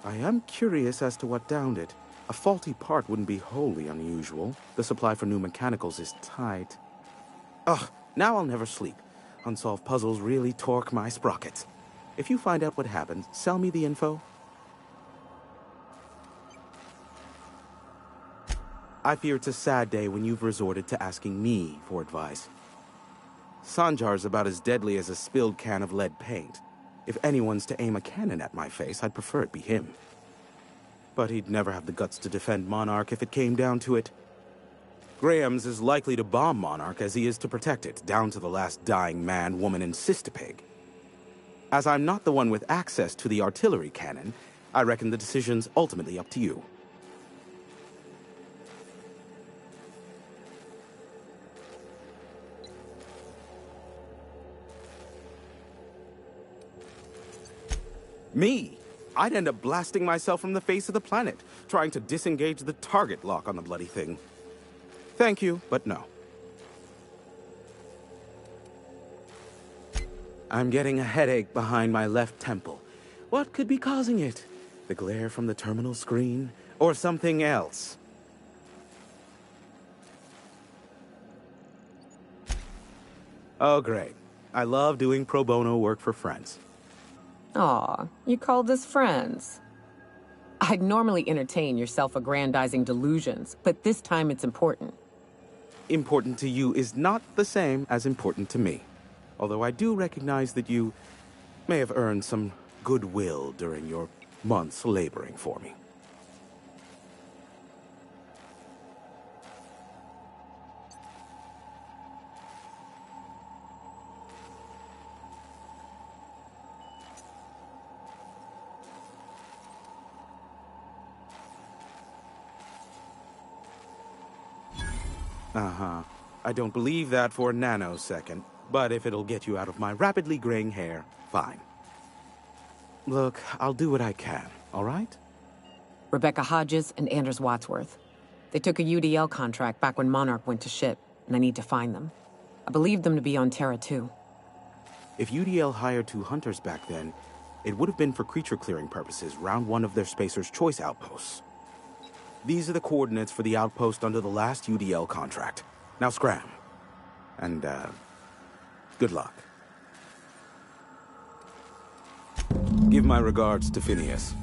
I am curious as to what downed it. A faulty part wouldn't be wholly unusual. The supply for new mechanicals is tight. Ugh, now I'll never sleep. Unsolved puzzles really torque my sprockets. If you find out what happened, sell me the info. I fear it's a sad day when you've resorted to asking me for advice. Sanjar's about as deadly as a spilled can of lead paint. If anyone's to aim a cannon at my face, I'd prefer it be him. But he'd never have the guts to defend Monarch if it came down to it. Graham's as likely to bomb Monarch as he is to protect it, down to the last dying man, woman, and sistapig. As I'm not the one with access to the artillery cannon, I reckon the decision's ultimately up to you. Me? I'd end up blasting myself from the face of the planet, trying to disengage the target lock on the bloody thing. Thank you, but no. I'm getting a headache behind my left temple. What could be causing it? The glare from the terminal screen? Or something else? Oh, great. I love doing pro bono work for friends. Aw, you called us friends. I'd normally entertain your self-aggrandizing delusions, but this time it's important. Important to you is not the same as important to me. Although I do recognize that you may have earned some goodwill during your months laboring for me. Uh-huh. I don't believe that for a nanosecond, but if it'll get you out of my rapidly graying hair, fine. Look, I'll do what I can, all right? Rebecca Hodges and Anders Wadsworth. They took a UDL contract back when Monarch went to shit, and I need to find them. I believe them to be on Terra too. If UDL hired 2 hunters back then, it would have been for creature clearing purposes round one of their Spacer's Choice outposts. These are the coordinates for the outpost under the last UDL contract. Now scram. And, good luck. Give my regards to Phineas.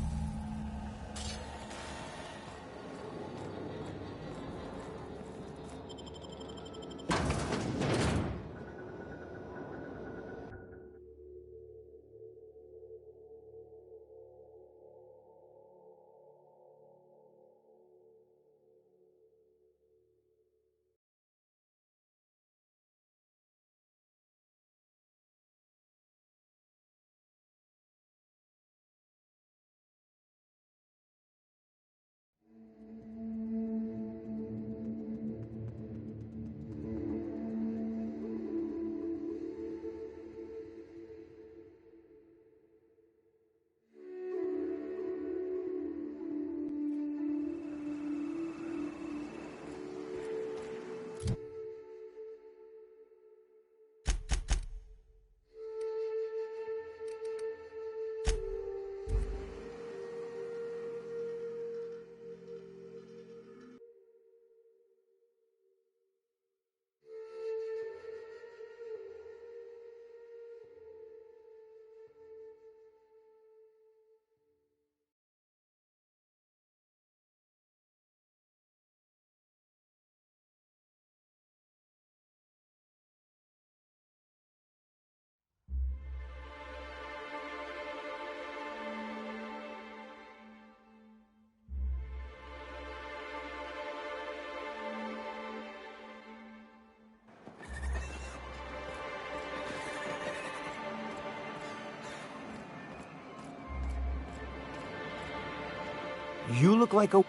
You look like a...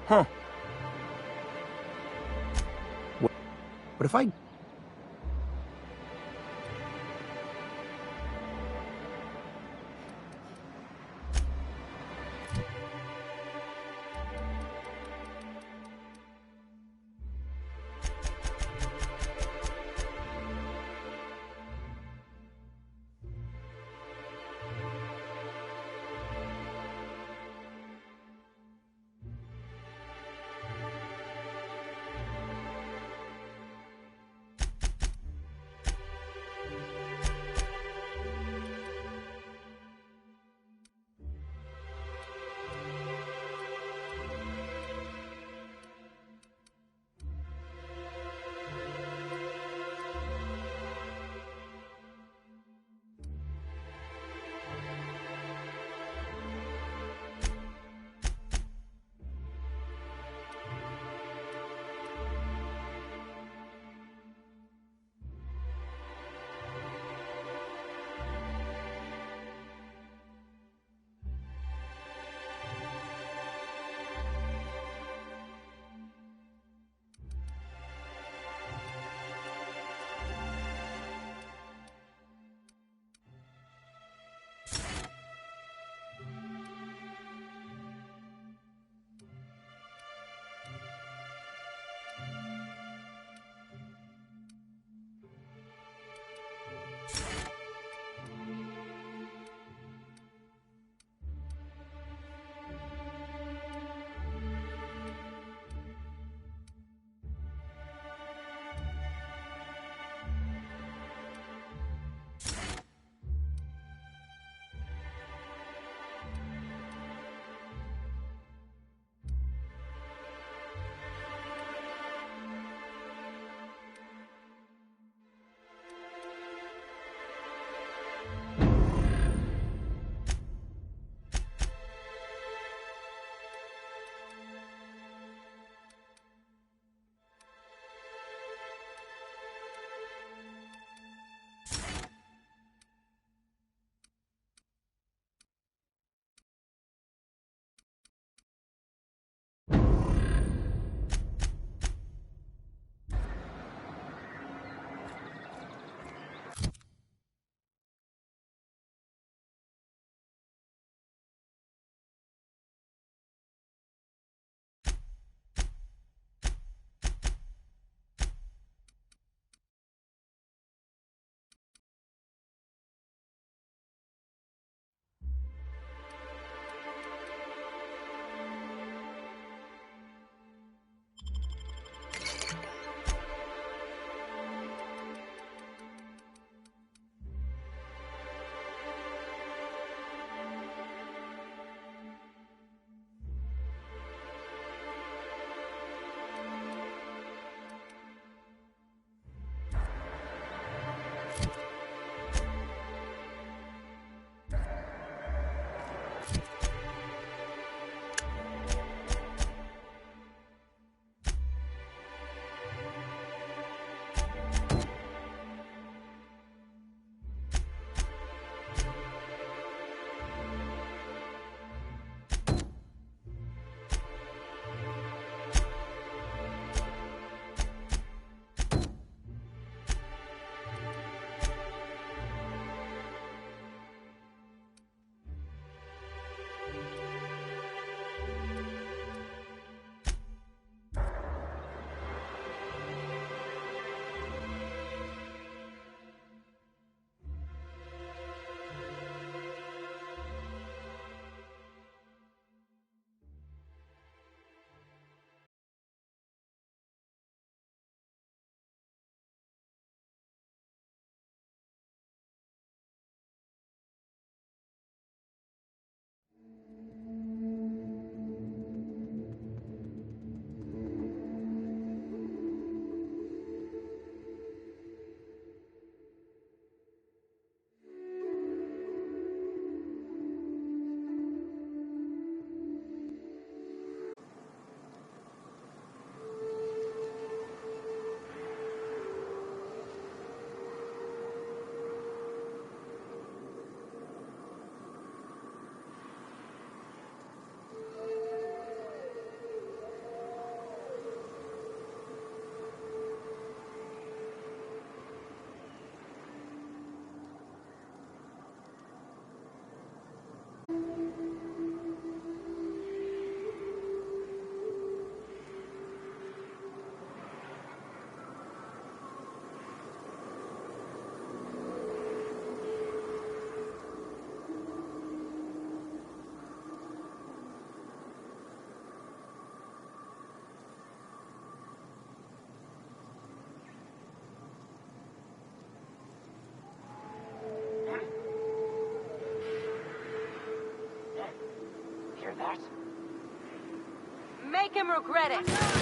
Huh. What if I... him regret it.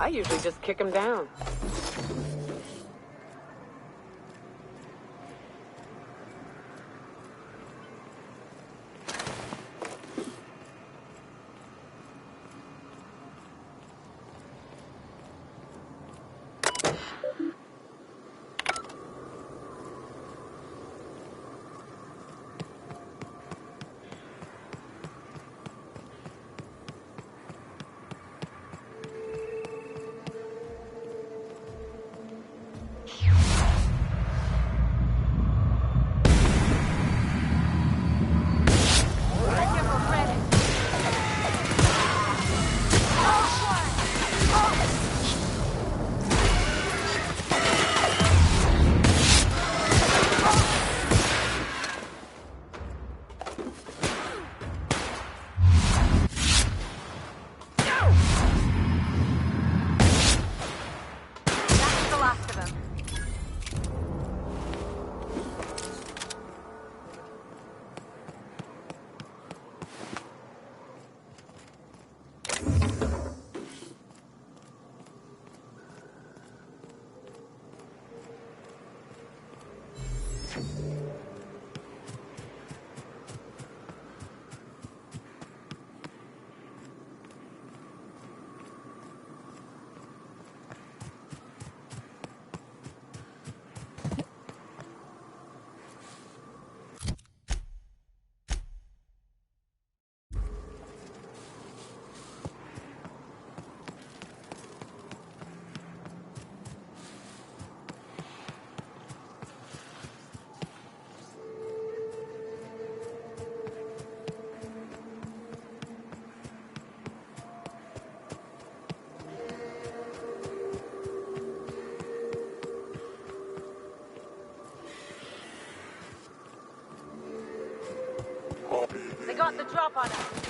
I usually just kick him down. They got the drop on us.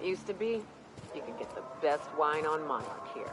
Used to be, you could get the best wine on Monarch here.